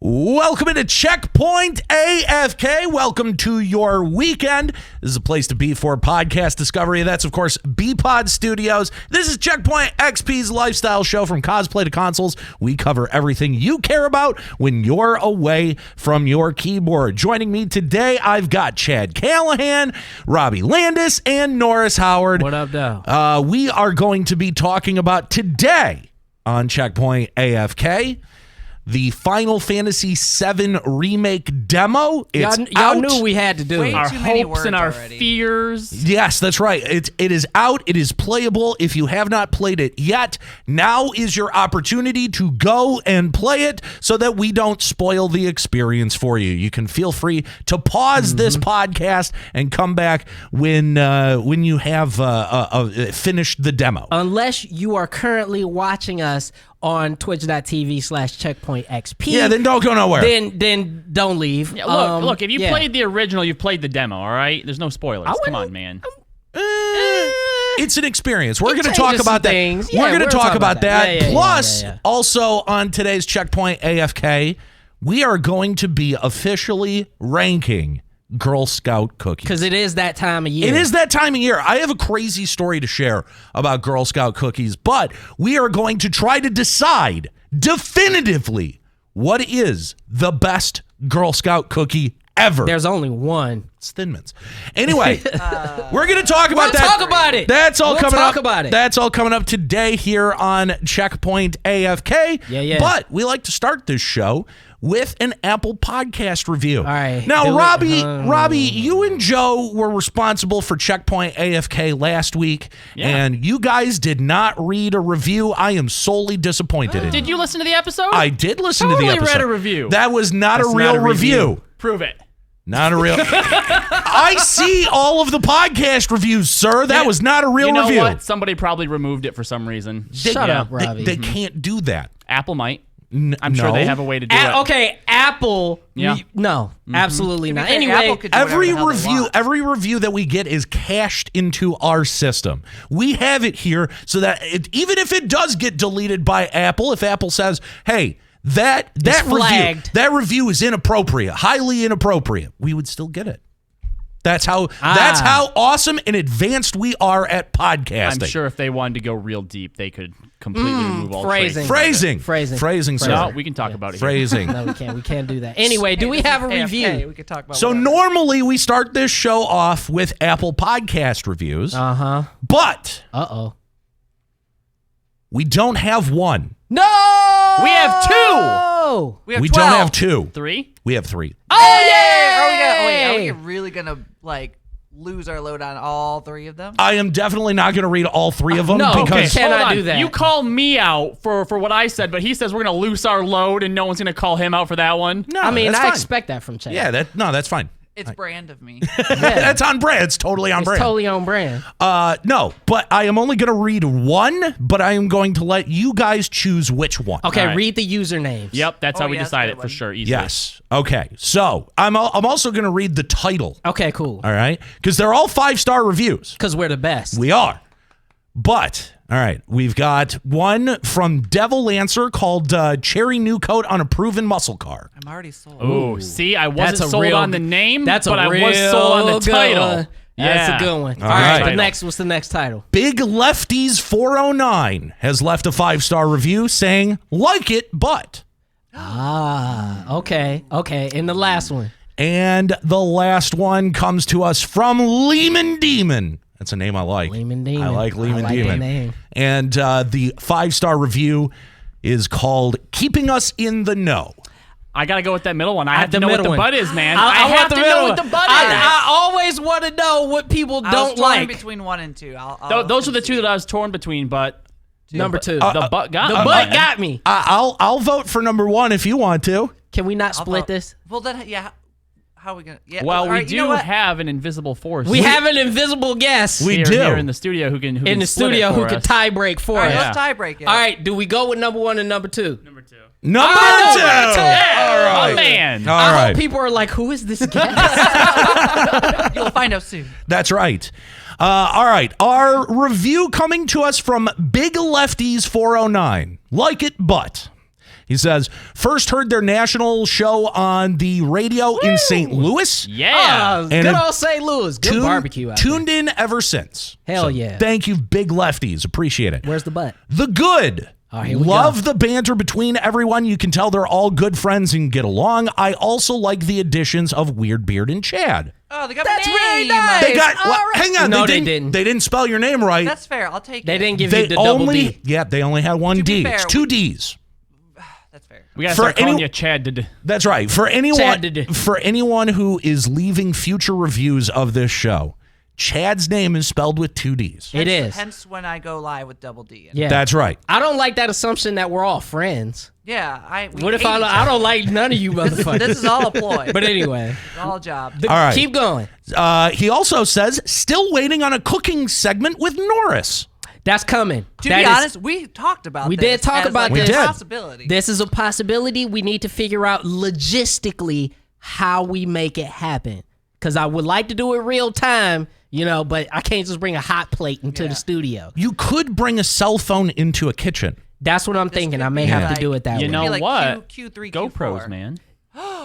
Welcome into Checkpoint AFK. Welcome to your weekend. This is a place to be for podcast discovery. That's, of course, B-Pod Studios. This is Checkpoint XP's lifestyle show from cosplay to consoles. We cover everything you care about when you're away from your keyboard. Joining me today, I've got Chad Callahan, Robbie Landis, and Norris Howard. What up, though? We are going to be talking about today on Checkpoint AFK the Final Fantasy VII Remake demo. It's y'all knew we had to do it. Our hopes and our fears. Yes, that's right. It is out. It is playable. If you have not played it yet, now is your opportunity to go and play it so that we don't spoil the experience for you. You can feel free to pause this podcast and come back when you have finished the demo. Unless you are currently watching us on twitch.tv/checkpointxp. Yeah, then don't go nowhere. Then don't leave. Yeah, look, if you played the original, you've played the demo, all right? There's no spoilers. Come on, man. It's an experience. We're going to talk about that. Yeah, we're going to talk about that. Yeah, Plus, also on today's Checkpoint AFK, we are going to be officially ranking Girl Scout cookies. Because it is that time of year. It is that time of year. I have a crazy story to share about Girl Scout cookies, but we are going to try to decide definitively what is the best Girl Scout cookie ever. There's only one. It's Thin Mints. Anyway, we're going to talk about that. Talk about it. That's all coming up. Talk about it. That's all coming up today here on Checkpoint AFK. Yeah. But we like to start this show with an Apple Podcast review. All right. Now, Robbie, you and Joe were responsible for Checkpoint AFK last week, and you guys did not read a review. I am solely disappointed in you. Did you listen to the episode? I did listen to the episode. Read a review. That was not a real review. Prove it. Not a real. I see all of the podcast reviews, sir. That was not a real review. You know what? Somebody probably removed it for some reason. Shut up, Robbie. They can't do that. Apple might. I'm sure they have a way to do it. Okay, Apple. Yeah. No, absolutely not. fair, Anyway, Apple could do Every whatever the hell they want. every review that we get is cached into our system. We have it here so that even if it does get deleted by Apple, if Apple says, "Hey, that review is inappropriate, highly inappropriate," we would still get it. That's how awesome and advanced we are at podcasting. I'm sure if they wanted to go real deep, they could completely remove all phrasing. Phrasing, sir. No, we can talk about it. Phrasing. No, we can't. We can't do that. Anyway, do we have a review? We could talk about. So normally we start this show off with Apple Podcast reviews. But we don't have one. No, We have two. We don't have two. 3. We have 3. Oh yeah! Are we really gonna lose our load on all 3 of them? I am definitely not going to read all 3 of them No, because Can Hold I on. do that? You call me out for what I said, but he says we're going to loose our load and no one's going to call him out for that one. no, I mean, that's I fine. expect that from Chad. Yeah, that's fine. It's brand of me. That's on brand. It's totally on It's brand. totally on brand. No, but I am only going to read one, but I am going to let you guys choose which one. Okay, All right. read the usernames. Yep, that's how we that's decide a it good for one. sure. Easily. Yes. Okay. So I'm also going to read the title. Okay, cool. All right, because they're all 5-star reviews. Because we're the best. We are. But, all right, we've got one from Devil Lancer called Cherry New Coat on a Proven Muscle Car. I'm already sold. Ooh, see, I wasn't That's a sold real- on the name, That's but a I real was sold on the good title. one. That's a good one. All All right, right. what's the next title? Big Lefties 409 has left a 5-star review saying, like it, but. Okay. And the last one. And the last one comes to us from Lehman Demon. That's a name I like. Lehman Demon. I like Lehman I like Demon. that name. And the 5-star review is called Keeping Us in the Know. I got to go with that middle one. I have the to know what middle the one. butt is, man. I I want have the to middle know one. what the butt is. I always want to know what people I don't was torn like. between 1 and 2. Those are the 2 that I was torn between, but Number 2. the butt got the me, butt man. got me. I'll vote for number 1 if you want to. Can we not split this? Well, then, yeah. How are we gonna? Yeah. Well, all we right, you know do what? have an invisible force. We have an invisible guest We here, do. here in the studio who can in the studio who can tie break for All right, us. let's tie break it. All right, do we go with number 1 and number 2? Number 2. Number 2. Yeah, All right. my man. All I right. hope people are like, who is this guest? You'll find out soon. That's right. All right. Our review coming to us from Big Lefties 409. Like it, but. He says, first heard their national show on the radio in St. Louis. Yeah. Good old St. Louis. Good barbecue out Tuned in ever since. Hell yeah. Thank you, big lefties. Appreciate it. Where's the butt? The good. Here we Love go. the banter between everyone. You can tell they're all good friends and get along. I also like the additions of Weird Beard and Chad. Oh, they got That's my really name. nice. They got, all right. hang on. No, they they didn't. They didn't spell your name right. That's fair. I'll take They it. didn't give They you the double D. Yeah, they only had one To be D. fair, It's two Ds. That's fair. We gotta For start calling any- you Chad. That's right. For anyone who is leaving future reviews of this show, Chad's name is spelled with two Ds. It is. Hence when I go live with double D. Yeah. That's right. I don't like that assumption that we're all friends. Yeah. We What if hate each I other. don't like none of you motherfuckers? This is all a ploy. But anyway, It's all a job. All right. keep going. He also says, still waiting on a cooking segment with Norris. That's coming. To That be is- honest, we talked about We this did talk as, about like, this. a We did. possibility. This is a possibility. We need to figure out logistically how we make it happen. Because I would like to do it real time, but I can't just bring a hot plate into the studio. You could bring a cell phone into a kitchen. That's what I'm thinking. I may be have like- to do it that You way. know Maybe like what? Q3, GoPros, Q4. man.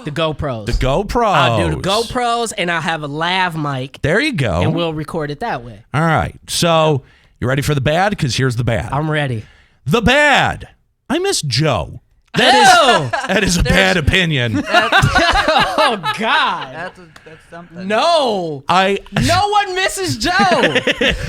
The GoPros. The GoPros. I'll do the GoPros and I'll have a lav mic There you go. and we'll record it that way. All right. So, you ready for the bad? Because here's the bad. I'm ready. The bad. I miss Joe. Ew! That is a bad opinion. Oh, God. That's something. No. No one misses Joe.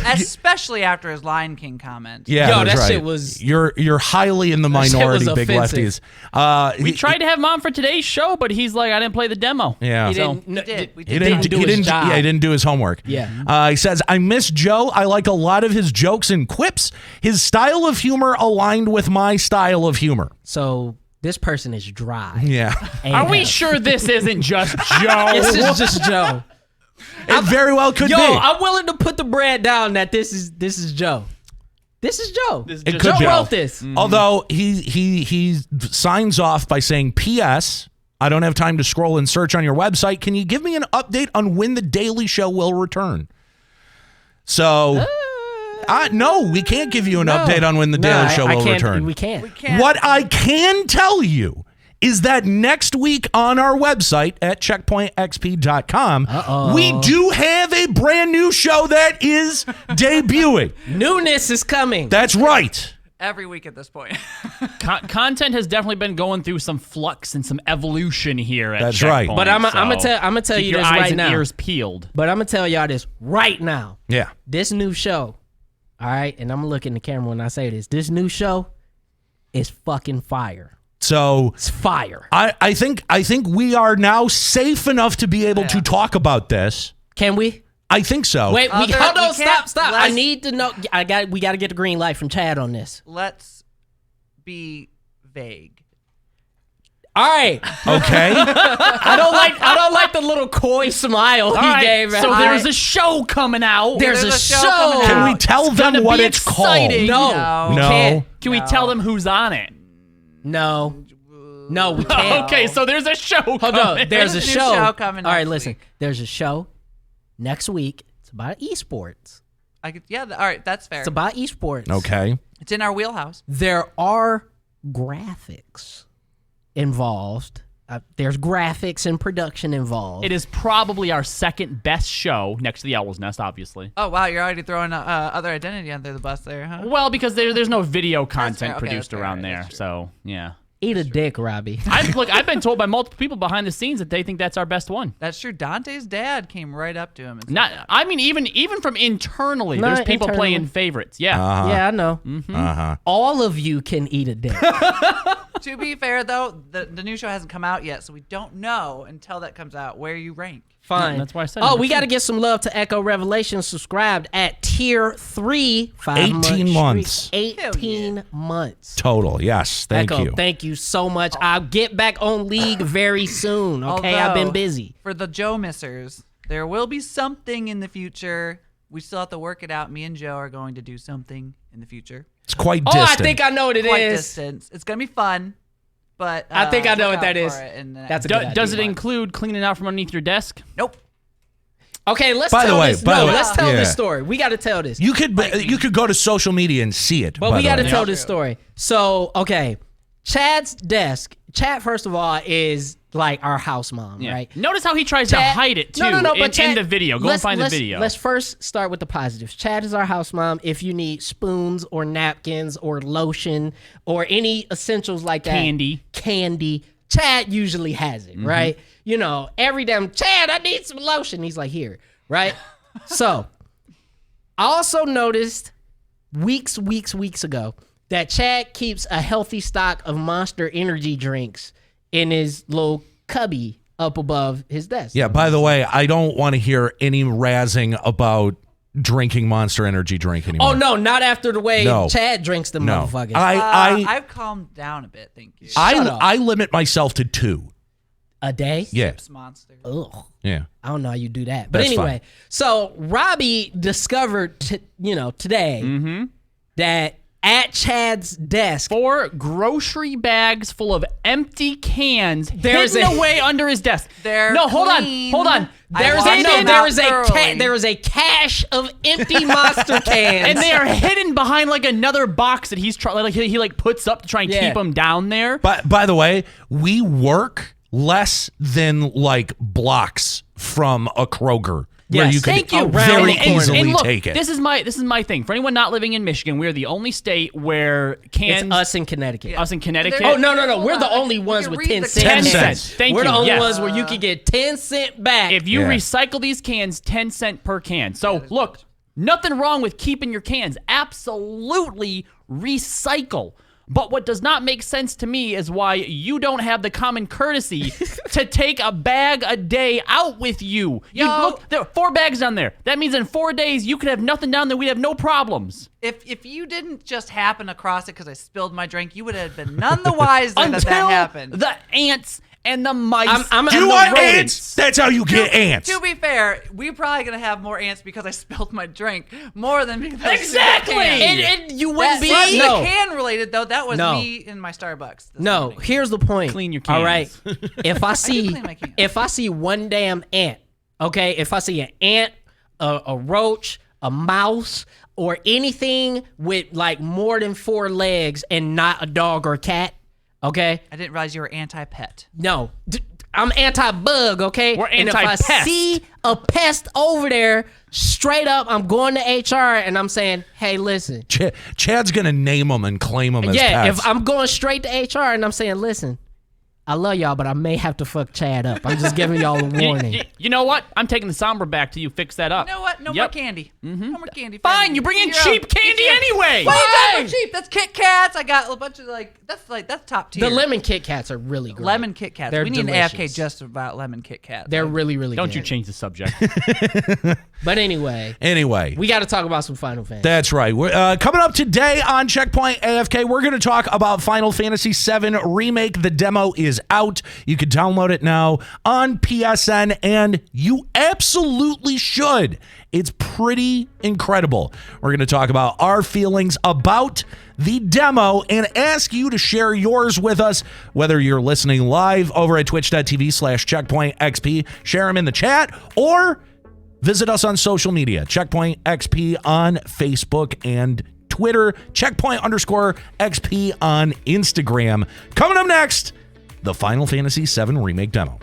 Especially after his Lion King comment. Yeah, Yo, that's that right. shit was- You're highly in the That shit minority, was big offensive. lefties. We tried to have him on for today's show, but he's like, I didn't play the demo. Yeah. He So- didn't, no, did. We He did. didn't, do he his didn't, job. yeah, he didn't do his homework. Yeah. He says, I miss Joe. I like a lot of his jokes and quips. His style of humor aligned with my style of humor. So this person is dry. Yeah. Ain't Are we him. sure this isn't just Joe? This is just Joe. It very well could Yo, be. I'm willing to put the bread down that this is Joe. This is Joe. This is It just could Joe be. wrote this. Although he signs off by saying, P.S. I don't have time to scroll and search on your website. Can you give me an update on when the Daily Show will return? So, no, we can't give you an update on when the Daily Show will return. We can't. What I can tell you is that next week on our website at checkpointxp.com, we do have a brand new show that is debuting. Newness is coming. That's right. Every week at this point. Content has definitely been going through some flux and some evolution here at That's right. Checkpoint, But I'm so gonna tell keep you your this eyes right and now. ears peeled. But I'm gonna tell y'all this right now. Yeah. This new show, all right, and I'm gonna look in the camera when I say this. This new show is fucking fire. So It's fire. I think we are now safe enough to be able to talk about this. Can we? I think so. Wait, hold on, we can't- stop. I let's- need to know. We got to get the green light from Chad on this. Let's be vague. All right. Okay. I don't like the little coy smile All he right, gave. so there's a show coming out. There's a There's a show show. coming Can out. we tell gonna them what be it's exciting. called? No, No. we can't. Can we tell them who's on it? No, we can't. Okay, so there's a show Hold coming. on. There's a There's a new show. show coming All right, next listen. week. There's a show next week. It's about esports. I could, yeah, all right, that's fair. It's about esports. Okay. It's in our wheelhouse. There are graphics involved. There's graphics and production involved. It is probably our second best show next to the Owl's Nest, obviously. Oh, wow, you're already throwing other identity under the bus there, huh? Well, because there's no video fair. content Okay, produced that's fair. around there, That's true. so yeah. Eat a dick, Robbie. I've been told by multiple people behind the scenes that they think that's our best one. That's true. Dante's dad came right up to him and said Not, that. I mean, even from internally, Not there's people internally. playing favorites. Yeah. Yeah, I know. Uh-huh. All of you can eat a dick. To be fair, though, the new show hasn't come out yet, so we don't know until that comes out where you rank. Fine. That's why I said Oh, number we two. got to give some love to Echo Revelation. Subscribed at tier 3. 18 months. 18 months. Total. Yes. Thank Echo, you. thank you so much. I'll get back on League very soon. Okay, I've been Although, busy. For the Joe missers, there will be something in the future. We still have to work it out. Me and Joe are going to do something in the future. It's quite Oh, distant. I think I know what it Quite is. distance. It's going to be fun, but I think I know look what that out is. for it in the That's a next- good idea. Does it include cleaning out from underneath your desk? Nope. Okay, let's By the tell way- this. by the way- Let's tell Yeah. this story. We got to tell this. You could go to social media and see it. But by we the got to way. tell this story. So, okay, Chad's desk. Chad, first of all, is like our house mom, Yeah. right? Notice how he tries to hide it too in the video. Go and find the video. Let's first start with the positives. Chad is our house mom. If you need spoons or napkins or lotion or any essentials like that, candy, Chad usually has it, right? You know, every damn Chad, I need some lotion. He's like, here, right? So, I also noticed weeks ago that Chad keeps a healthy stock of Monster energy drinks in his little cubby up above his desk. Yeah, by the way, I don't want to hear any razzing about drinking Monster Energy drink anymore. Oh, no, not after the way Chad drinks the motherfuckers. I've calmed down a bit, thank you. I limit myself to 2. A day? Yeah. Chips Monster. Ugh. Yeah. I don't know how you do that. But That's anyway, fine. so Robbie discovered, today that at Chad's desk, 4 grocery bags full of empty cans There's hidden away under his desk. They're hold clean. on. there is a cache of empty Monster cans. And they are hidden behind like another box that he's he puts up to try and keep them down there. But by the way, we work less than like blocks from a Kroger. Where Yes, you can thank you. very And easily look, take it. This is my thing. For anyone not living in Michigan, we are the only state where cans. It's us in Connecticut. Us in Connecticut. Oh, no. Hold We're the on. only You ones can with read 10 the cents. 10 10 cents. cents. Thank We're you. the only Yes. ones where you can get 10 cents back. If you Yeah. recycle these cans, 10 cent per can. So look, nothing wrong with keeping your cans. Absolutely recycle. But what does not make sense to me is why you don't have the common courtesy to take a bag a day out with you. Look, there are 4 bags down there. That means in 4 days you could have nothing down there. We'd have no problems. If you didn't just happen across it because I spilled my drink, you would have been none the wiser that happened. The ants and the mice I'm and you the want rodents. ants? That's how you get ants. To be fair, we're probably gonna have more ants because I spilled my drink more than because Exactly! And you wouldn't be. That's No. can related though. That was No. me in my Starbucks. this No, morning. here's the point. Clean your All right. cans. If I see clean my cans. if I see one damn ant, okay? If I see an ant, a roach, a mouse, or anything with like more than 4 legs and not a dog or cat, okay? I didn't realize you were anti-pet. No. I'm anti-bug, okay? We're And if I anti-pest. see a pest over there, straight up, I'm going to HR and I'm saying, hey, listen. Chad's gonna name them and claim them as Yeah, pets. if I'm going straight to HR and I'm saying, listen, I love y'all, but I may have to fuck Chad up. I'm just giving y'all a warning. You know what? I'm taking the somber back till you fix that up. You know what? No more Yep. candy. No more candy. Fine, you bring in cheap candy anyway. What are you talking about cheap? That's Kit Kats. I got a bunch of that's top tier. The lemon Kit Kats are really great. lemon Kit Kats. They're We need delicious. an AFK just about lemon Kit Kats. They're really, really Don't good. you change the subject. But anyway, we got to talk about some Final Fantasy. That's right. We're coming up today on Checkpoint AFK. We're going to talk about Final Fantasy VII Remake. The demo is out. You can download it now on PSN, and you absolutely should. It's pretty incredible. We're going to talk about our feelings about the demo and ask you to share yours with us, whether you're listening live over at twitch.tv/checkpointxp, share them in the chat, or visit us on social media, Checkpoint XP on Facebook and Twitter, Checkpoint_XP on Instagram. Coming up next, the Final Fantasy VII Remake demo.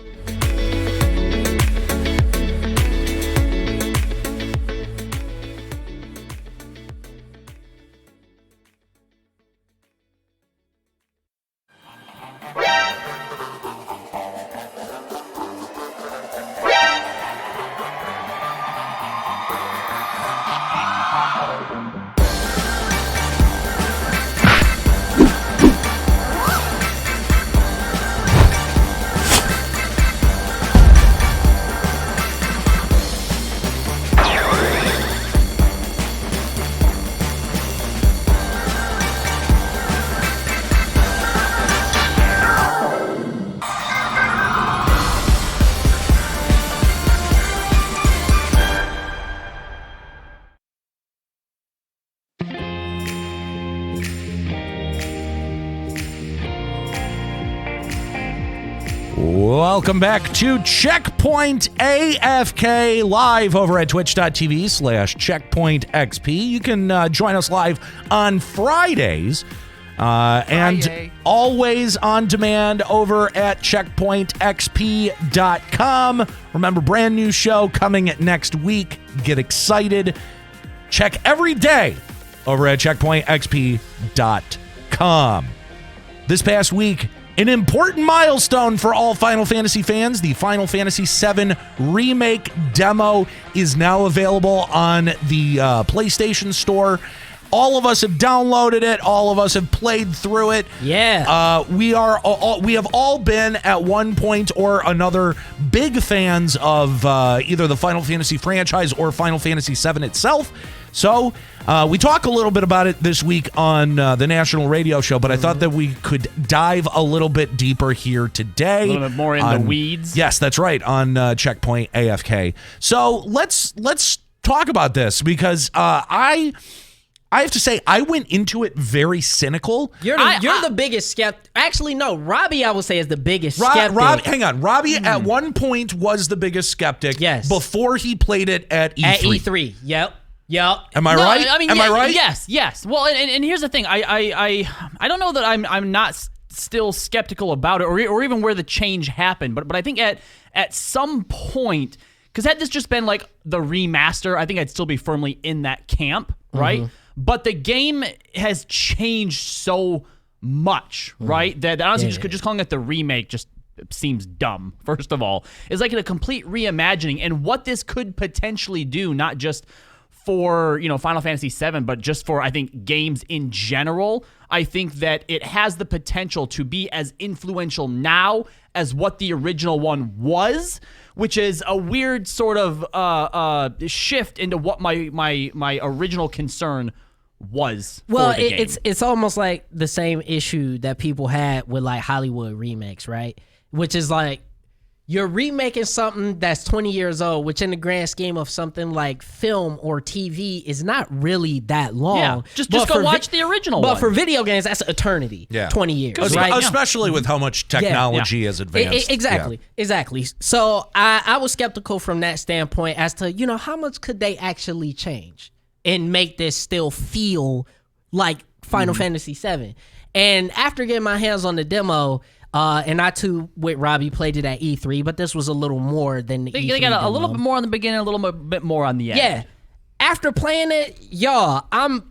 Welcome back to Checkpoint AFK, live over at twitch.tv/checkpointxp. You can join us live on Fridays And Yay. always on demand over at CheckpointXP.com. Remember, brand new show coming next week. Get excited. Check every day over at CheckpointXP.com. This past week, an important milestone for all Final Fantasy fans. The Final Fantasy VII Remake demo is now available on the PlayStation Store. All of us have downloaded it. All of us have played through it. Yeah. We have all been at one point or another big fans of either the Final Fantasy franchise or Final Fantasy VII itself. So we talk a little bit about it this week on the national radio show, but I thought that we could dive a little bit deeper here today. A little bit more in the weeds. Yes, that's right, on Checkpoint AFK. So let's talk about this because I have to say, I went into it very cynical. You're the biggest skeptic. Actually, no. Robbie, I would say, is the biggest skeptic. Hang on. Robbie, at one point, was the biggest skeptic. Yes. Before he played it at E3. At E3. Yep. Am I right? I mean, Am I right? Yes. Well, and here's the thing. I don't know that I'm not still skeptical about it, or even where the change happened. But I think at some point, because had this just been like the remaster, I think I'd still be firmly in that camp, right? Mm-hmm. But the game has changed so much, right? That honestly, just calling it the remake just seems dumb. First of all, it's like a complete reimagining, and what this could potentially do, not just for Final Fantasy VII, but just for I think games in general. I think that it has the potential to be as influential now as what the original one was, which is a weird sort of shift into what my original concern was. Well, for the game. it's almost like the same issue that people had with like Hollywood remakes, right? Which is like you're remaking something that's 20 years old, which in the grand scheme of something like film or TV is not really that long. Yeah, just go watch the original one. But for video games, that's eternity. Yeah. 20 years, right? Especially with how much technology has advanced. Exactly. So I was skeptical from that standpoint as to, how much could they actually change and make this still feel like Final Fantasy VII. And after getting my hands on the demo, and I too with Robbie played it at E3, but this was a little more than the E3 They got a demo. little bit more on the beginning, a little bit more on the end. Yeah. After playing it, y'all, I'm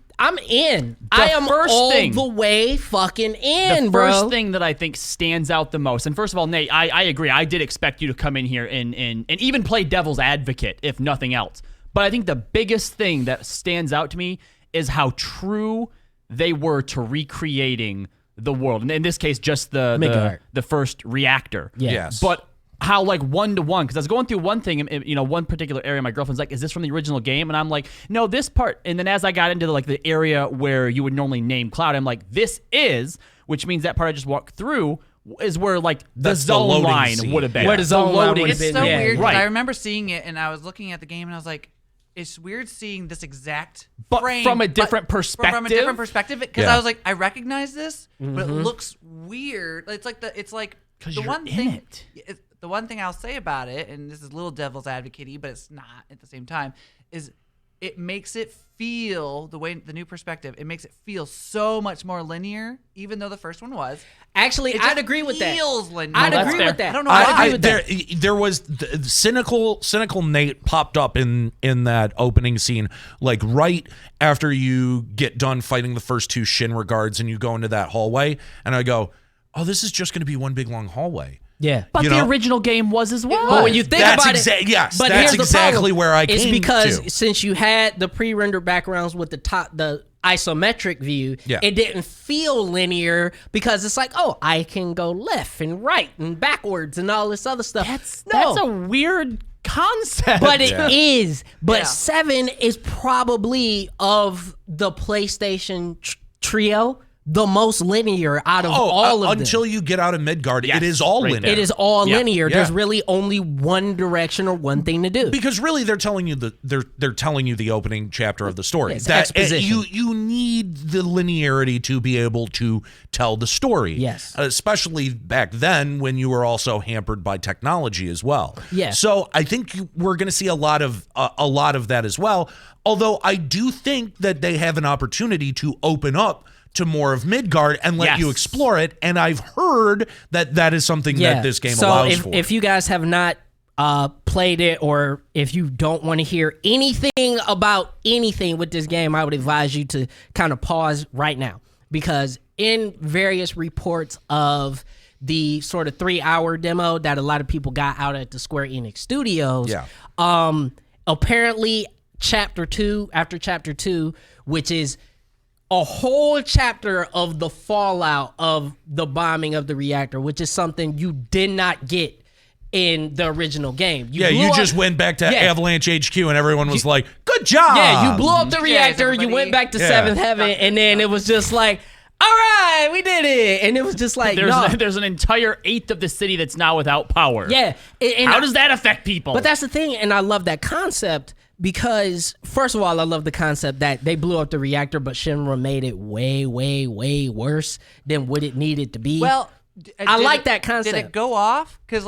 in. I am all the way fucking in, the bro. first thing that I think stands out the most, and first of all, Nate, I agree. I did expect you to come in here and even play devil's advocate, if nothing else. But I think the biggest thing that stands out to me is how true they were to recreating the world. And in this case, just the first reactor. Yeah. Yes. But how like one-to-one, because I was going through one thing, one particular area, my girlfriend's like, is this from the original game? And I'm like, no, this part. And then as I got into the area where you would normally name Cloud, I'm like, this is, which means that part I just walked through is where like the zone line would have been. Where the zone line would have It's been. so weird. Right. I remember seeing it, and I was looking at the game, and I was like, it's weird seeing this exact But frame, from a different perspective. From a different perspective, because Yeah. I was like, I recognize this, but it looks weird. It's like the you're one in thing. it. The one thing I'll say about it, and this is a little devil's advocate-y, but it's not at the same time, is it makes it feel the new perspective. It makes it feel so much more linear, even though the first one was. Actually, I'd agree with that. Feels linear. I'd that's agree fair. with that. I don't know why. There was cynical Nate popped up in that opening scene, like right after you get done fighting the first two Shinra guards and you go into that hallway, and I go, oh, this is just going to be one big long hallway. Yeah. But You the know? original game was as well. But when you think That's about it, yes, but that's here's the exactly problem. where I It's came because to. since you had the pre-rendered backgrounds with the isometric view, Yeah. it didn't feel linear because it's like, oh, I can go left and right and backwards and all this other stuff. That's a weird concept. But it is. But Yeah. 7 is probably of the PlayStation trio the most linear out of all of them. Until you get out of Midgard, Yes, it is all right linear. there. It is all linear. Yeah. There's really only one direction or one thing to do. Because really, they're telling you they're telling you the opening chapter of the story. It's That exposition. you need the linearity to be able to tell the story. Yes. Especially back then when you were also hampered by technology as well. Yeah. So I think we're going to see a lot of that as well. Although I do think that they have an opportunity to open up to more of Midgard and let you explore it. And I've heard that is something that this game allows for. If you guys have not played it, or if you don't want to hear anything about anything with this game, I would advise you to kind of pause right now, because in various reports of the sort of 3-hour demo that a lot of people got out at the Square Enix studios, apparently after chapter 2, which is a whole chapter of the fallout of the bombing of the reactor, which is something you did not get in the original game. You just went back to Avalanche HQ and everyone was like, good job. Yeah, you blew up the reactor, you went back to Seventh Heaven, and then it was just like, all right, we did it. And it was just like, there's an entire eighth of the city that's now without power. Yeah. How does that affect people? But that's the thing, and I love that concept because, first of all, I love the concept that they blew up the reactor, but Shinra made it way, way, way worse than what it needed to be. Well, I like that concept. Did it go off? Because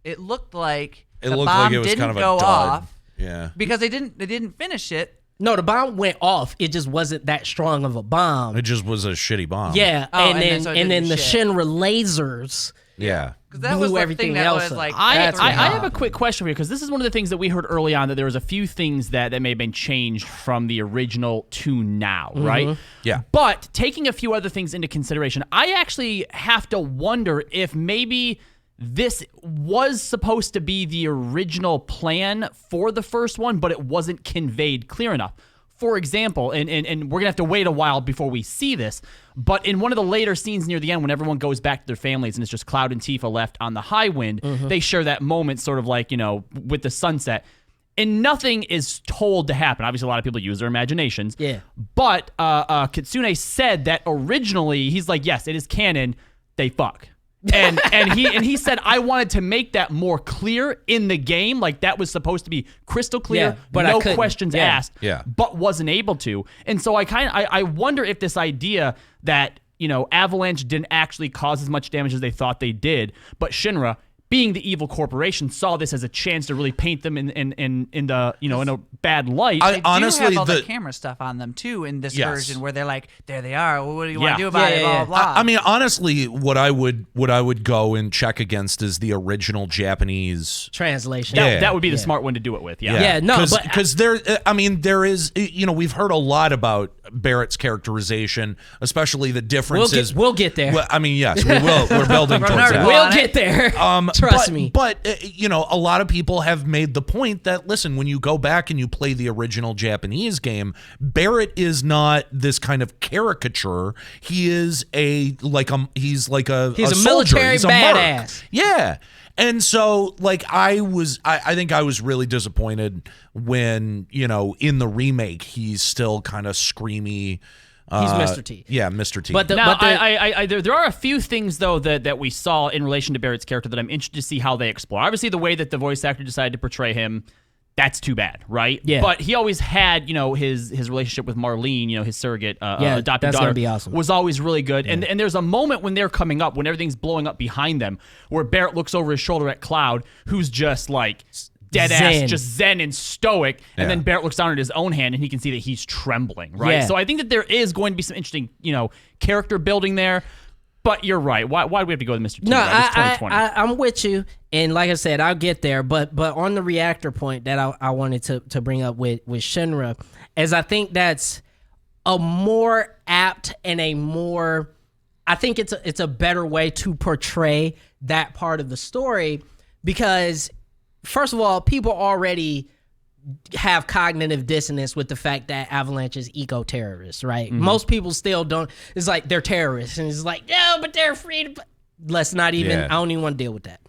it looked like it the looked bomb like it was didn't kind of a go dud. off. Yeah, because they didn't finish it. No, the bomb went off. It just wasn't that strong of a bomb. It just was a shitty bomb. Yeah, and then the Shinra lasers. Yeah. That was blew everything else up. I have a quick question for you, because this is one of the things that we heard early on, that there was a few things that may have been changed from the original to now, right? Yeah. But taking a few other things into consideration, I actually have to wonder if maybe this was supposed to be the original plan for the first one, but it wasn't conveyed clear enough. For example, and we're going to have to wait a while before we see this, but in one of the later scenes near the end, when everyone goes back to their families and it's just Cloud and Tifa left on the High Wind, they share that moment sort of like, with the sunset. And nothing is told to happen. Obviously, a lot of people use their imaginations. Yeah. But Kitsune said that originally, he's like, yes, it is canon, they fuck. and he said, I wanted to make that more clear in the game, like that was supposed to be crystal clear, but no questions asked, but wasn't able to. And so I wonder if this idea that Avalanche didn't actually cause as much damage as they thought they did, but Shinra, being the evil corporation, saw this as a chance to really paint them in the in a bad light. They honestly have all the camera stuff on them too in this version, where they're like, there they are. Well, what do you want to do about it? Blah, blah, blah. I mean, honestly, what I would go and check against is the original Japanese translation. That would be the smart one to do it with. Because there is, we've heard a lot about Barrett's characterization, especially the differences. We'll get there. Well, I mean, yes, we will. We're building towards that. We'll get there. Trust me. But, a lot of people have made the point that, listen, when you go back and you play the original Japanese game, Barrett is not this kind of caricature. He is he's a military badass. Yeah. And so, I think I was really disappointed when, in the remake, he's still kind of screamy. He's Mr. T. Yeah, Mr. T. But there are a few things, though, that we saw in relation to Barrett's character that I'm interested to see how they explore. Obviously, the way that the voice actor decided to portray him, that's too bad, right? Yeah. But he always had, his relationship with Marlene, his surrogate adopted that's daughter, gonna be awesome. was always really good. Yeah. And there's a moment when they're coming up, when everything's blowing up behind them, where Barrett looks over his shoulder at Cloud, who's just like dead ass, just zen and stoic. And then Barrett looks down at his own hand and he can see that he's trembling, right? Yeah. So I think that there is going to be some interesting, character building there. But you're right. Why do we have to go with Mr. T? No, right? It's 2020. I'm with you. And like I said, I'll get there. But on the reactor point that I wanted to bring up with Shinra, as I think that's a more apt and I think it's a better way to portray that part of the story, because first of all, people already have cognitive dissonance with the fact that Avalanche is eco-terrorists, right? Mm-hmm. Most people still don't. It's like they're terrorists, and it's like, no, but they're free to. Let's not even. I don't even want to deal with that.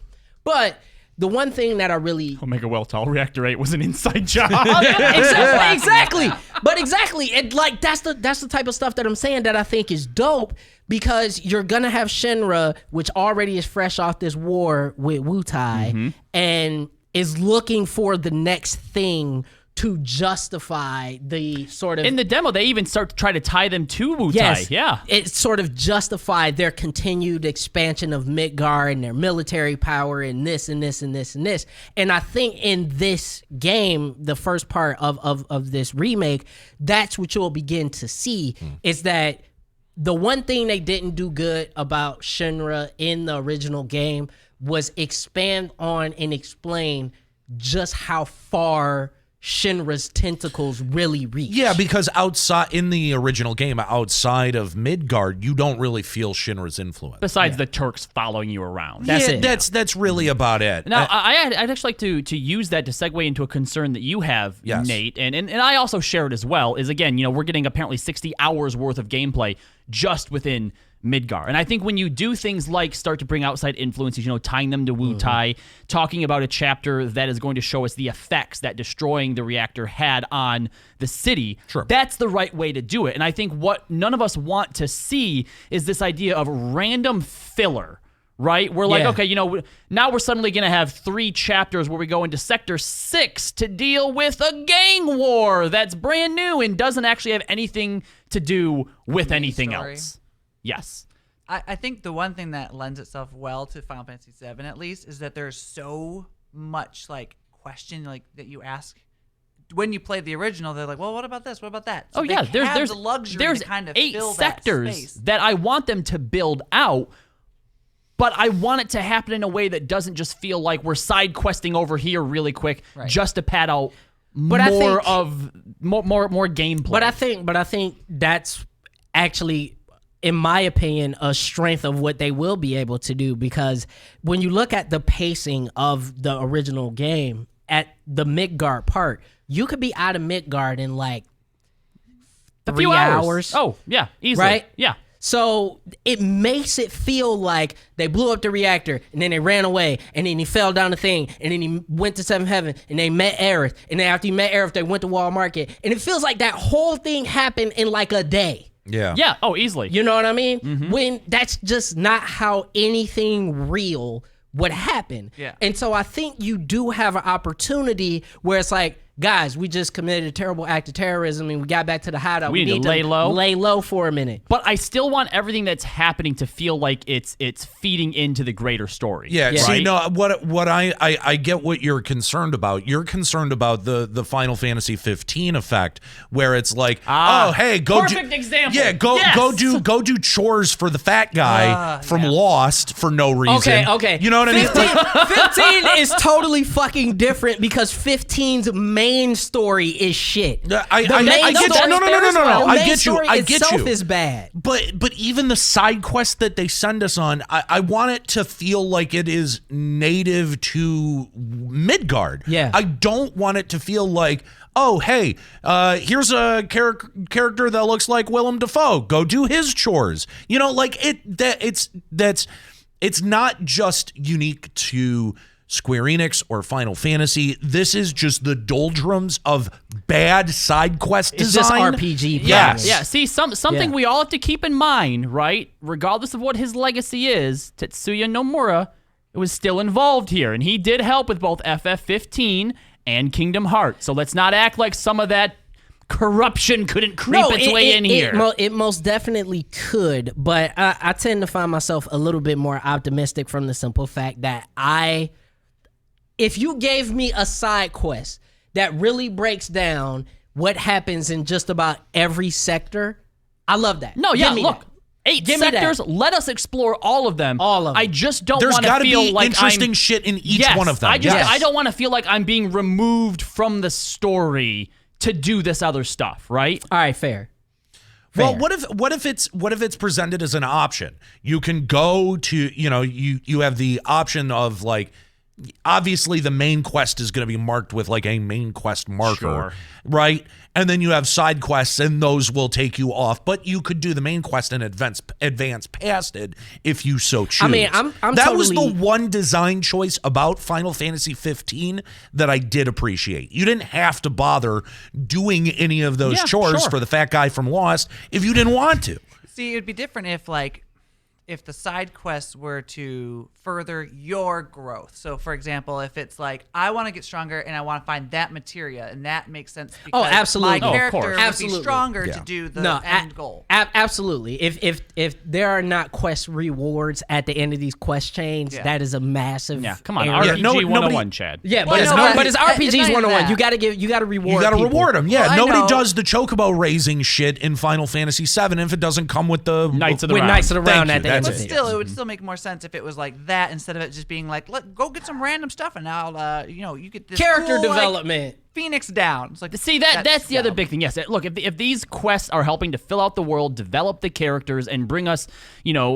But the one thing that I really Omega Well-Tall Reactor 8 was an inside job. exactly. But exactly, and that's the type of stuff that I'm saying that I think is dope, because you're gonna have Shinra, which already is fresh off this war with Wutai, and is looking for the next thing to justify the sort of... In the demo, they even start to try to tie them to Wutai. Yes, yeah. It sort of justified their continued expansion of Midgard and their military power and this and this and this and this. And I think in this game, the first part of this remake, that's what you'll begin to see, is that the one thing they didn't do good about Shinra in the original game was expand on and explain just how far Shinra's tentacles really reach. Yeah, because outside in the original game, outside of Midgard, you don't really feel Shinra's influence. Besides the Turks following you around. That's yeah, it. That's really about it. Now, I'd actually like to use that to segue into a concern that you have, Yes. Nate, and I also share it as well, is again, we're getting apparently 60 hours worth of gameplay just within Midgar. And I think when you do things like start to bring outside influences, tying them to Wu-Tai, talking about a chapter that is going to show us the effects that destroying the reactor had on the city, that's the right way to do it. And I think what none of us want to see is this idea of random filler. Right? We're like, okay, now we're suddenly going to have 3 chapters where we go into Sector 6 to deal with a gang war that's brand new and doesn't actually have anything to do with anything else. Yes. I think the one thing that lends itself well to Final Fantasy VII, at least, is that there's so much question that you ask when you play the original. They're like, well, what about this? What about that? So there's the luxury to kind of 8 fill sectors that space. that I want them to build out. But I want it to happen in a way that doesn't just feel like we're side questing over here really quick just to pad out more gameplay. But I think that's actually, in my opinion, a strength of what they will be able to do, because when you look at the pacing of the original game at the Midgard part, you could be out of Midgard in like a few hours. Oh, yeah, easily. Right? Yeah. So it makes it feel like they blew up the reactor and then they ran away and then he fell down the thing and then he went to Seventh Heaven and they met Aerith, and then after he met Aerith they went to Wall Market, and it feels like that whole thing happened in like a day. Yeah. Oh, easily. You know what I mean? Mm-hmm. When that's just not how anything real would happen. Yeah. And so I think you do have an opportunity where it's like, guys, we just committed a terrible act of terrorism and we got back to the hideout. We need to lay low. Lay low for a minute. But I still want everything that's happening to feel like it's feeding into the greater story. Yeah. Right? See, no, what I get what you're concerned about. You're concerned about the Final Fantasy 15 effect, where it's like, oh, hey, go perfect example. Yeah, go do chores for the fat guy from Lost for no reason. Okay. You know what I mean? 15 is totally fucking different because 15's main story is shit. I get you. No. I get you. I get you. Is bad. But even the side quest that they send us on, I want it to feel like it is native to Midgard. Yeah. I don't want it to feel like, oh, hey, here's a character that looks like Willem Dafoe. Go do his chores. It's not just unique to Square Enix or Final Fantasy. This is just the doldrums of bad side quest design. It's just RPG. Yes. Yeah. See, something we all have to keep in mind, right? Regardless of what his legacy is, Tetsuya Nomura was still involved here, and he did help with both FF15 and Kingdom Hearts. So let's not act like some of that corruption couldn't creep its way in here. It most definitely could, but I tend to find myself a little bit more optimistic from the simple fact that if you gave me a side quest that really breaks down what happens in just about every sector, I love that. No, yeah, look. That. 8 Give me sectors, that. let us explore all of them. All of them. I just don't There's want to got to feel be like interesting shit in each one of them. I don't want to feel like I'm being removed from the story to do this other stuff, right? All right, fair. Well, what if it's presented as an option? You can go to, you have the option of like, obviously the main quest is going to be marked with like a main quest marker, right? And then you have side quests and those will take you off, but you could do the main quest and advance past it if you so choose. I mean, that was the one design choice about Final Fantasy 15 that I did appreciate. You didn't have to bother doing any of those chores for the fat guy from Lost if you didn't want to. See, it'd be different if the side quests were to further your growth. So, for example, if it's like, I want to get stronger and I want to find that materia, and that makes sense because absolutely. my character course. would be stronger to do the end goal. Absolutely. If there are not quest rewards at the end of these quest chains, that is a massive come on, error. RPG 101, Chad. Yeah, Well, but it's RPGs it's not 101. that. You got to reward. You got to people. reward them. Yeah, Well, I nobody know. does the chocobo raising shit in Final Fantasy VII if it doesn't come with the Knights of the With Round. Knights of the Round Thank at the you, end that's of it. it. Still, it would still make more sense if it was like that instead of it just being like, go get some random stuff and I'll, you get this Character cool, development. Phoenix down. It's like, See, that's the other big thing. Yes, look, if these quests are helping to fill out the world, develop the characters, and bring us,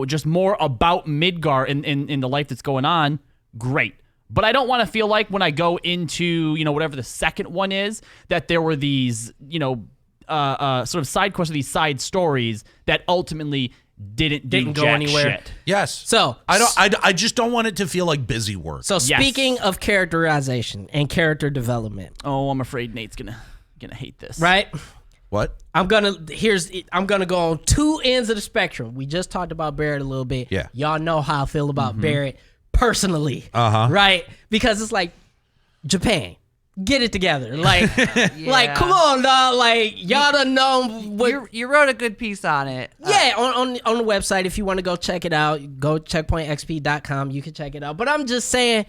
just more about Midgar in the life that's going on, great. But I don't want to feel like when I go into, whatever the second one is, that there were these, sort of side quests or these side stories that ultimately didn't go jack anywhere. shit. Yes. So I just don't want it to feel like busy work. So speaking of characterization and character development, Oh, I'm afraid Nate's gonna hate this. right? What? I'm gonna go on two ends of the spectrum. We just talked about Barrett a little bit. Yeah. Y'all know how I feel about Barrett personally. Uh-huh. Right? Because it's like Japan. Get it together. Like come on, dog. Like y'all done know what you wrote a good piece on it. yeah, on the website. If you want to go check it out, go checkpointxp.com. You can check it out. But I'm just saying,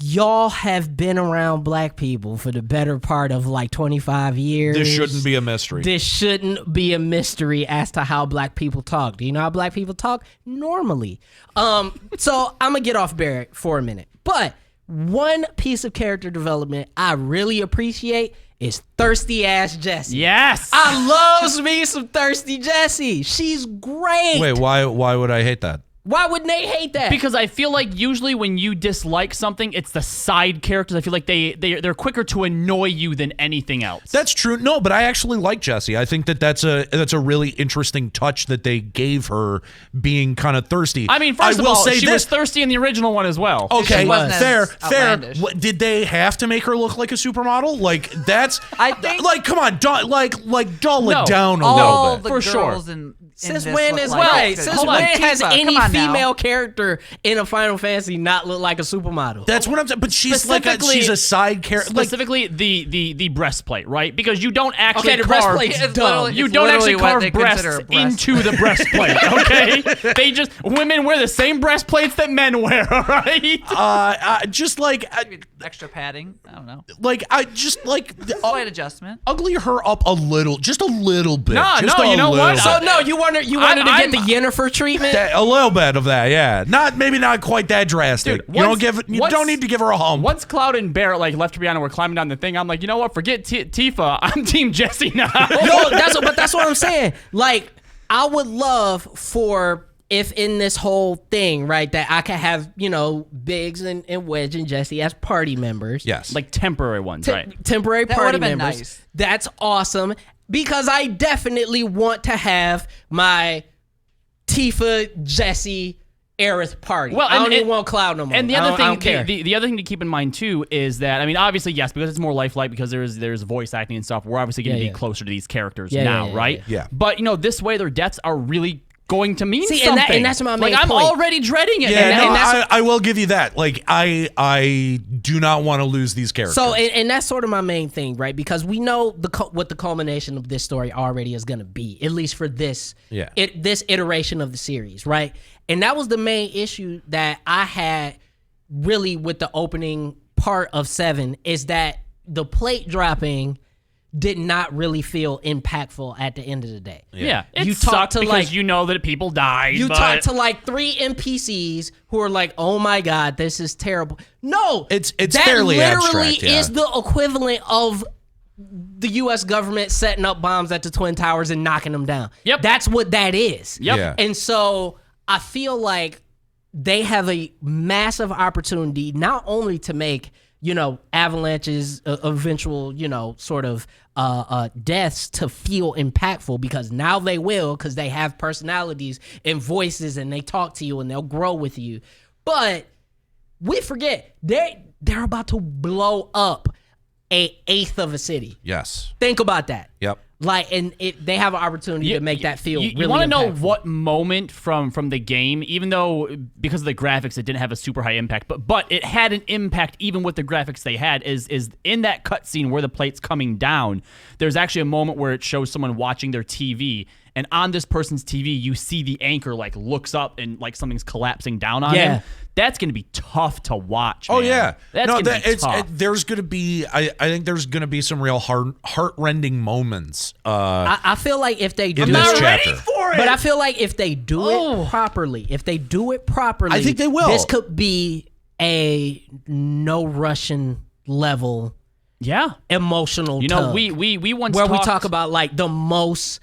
y'all have been around black people for the better part of like 25 years. This shouldn't be a mystery. This shouldn't be a mystery as to how black people talk. Do you know how black people talk? Normally. So I'm going to get off Barrett for a minute. But one piece of character development I really appreciate is thirsty ass Jessie. Yes. I loves me some thirsty Jessie. She's great. Wait, why would I hate that? Why would Nate hate that? Because I feel like usually when you dislike something, it's the side characters. I feel like they're quicker to annoy you than anything else. That's true. No, but I actually like Jessie. I think that's a really interesting touch that they gave her, being kind of thirsty. I mean, first I of will all, say she this. was thirsty in the original one as well. Okay, She wasn't fair. as outlandish. Did they have to make her look like a supermodel? Like that's, I think- like come on, dull No. it down a all little bit. the For sure. girls in Since this when look is like right? good. Since Hold when on, has Tifa, any come on now. female character in a Final Fantasy not look like a supermodel? That's what I'm saying. But she's Specifically- she's a side character. Like, Specifically, the breastplate, right? Because you don't actually Okay, the carve. breastplate is It's dumb. literally- You It's don't literally actually what carve they breasts consider a breast. into the breastplate, okay? Women wear the same breastplates that men wear, all right? just like, Extra padding. I don't know. I just like Slight adjustment. ugly her up a little, just a little bit. No, just no, a you know little what? bit. So no, you wanted to I'm- get the Yennefer treatment. A little bit of that, yeah. Maybe not quite that drastic. Dude, you once- don't need to give her a hump. Once Cloud and Barrett left her behind and were climbing down the thing, I'm like, you know what? Forget Tifa. I'm Team Jessie now. No, that's what I'm saying. Like, I would love for if in this whole thing, right, that I could have, Biggs and Wedge and Jesse as party members. Yes. Like temporary ones, right? Temporary That party would've been members. nice. That's awesome because I definitely want to have my Tifa, Jesse, Aerith party. Well, I don't and- even want Cloud no more. And the I other don't- I don't thing, care. the other thing to keep in mind too is that, I mean, obviously yes, because it's more lifelike, because there's voice acting and stuff. We're obviously going to Yeah, be yeah. closer to these characters Yeah, now, yeah, right? yeah. But this way, their deaths are really going to mean See, something. and that's my main I'm point. already dreading it. Yeah, and no, that's I will give you that. Like, I do not want to lose these characters. So, and that's sort of my main thing, right? Because we know what the culmination of this story already is going to be, at least for this, Yeah. this iteration of the series, right? And that was the main issue that I had really with the opening part of 7 is that the plate dropping did not really feel impactful at the end of the day. yeah. It You talk sucked to, because like- you know that people died. You but talk to like 3 NPCs who are like, "Oh my god, this is terrible." No, It's that fairly literally abstract, yeah. is the equivalent of the U.S. government setting up bombs at the Twin Towers and knocking them down. Yep. That's what that is. Yep. Yeah. And so I feel like they have a massive opportunity not only to make, Avalanche's eventual, sort of deaths to feel impactful, because now they will, because they have personalities and voices and they talk to you and they'll grow with you. But we forget, they're about to blow up 1/8 of a city. yes. Think about that. Yep. Like, and they have an opportunity to make that feel really You want to know impactful. what moment from the game, even though because of the graphics it didn't have a super high impact, but it had an impact even with the graphics they had, is in that cutscene where the plate's coming down, there's actually a moment where it shows someone watching their TV, and on this person's TV, you see the anchor like looks up and like something's collapsing down on him. That's going to be tough to watch. Oh man. yeah, That's going to be tough. There's going to be. I think there's going to be some real heart-rending moments. I feel like if they do in this it, chapter. but I feel like if they do it properly, I think they will. This could be a no Russian level, emotional. You know, tug, we once where we talked- talk about like the most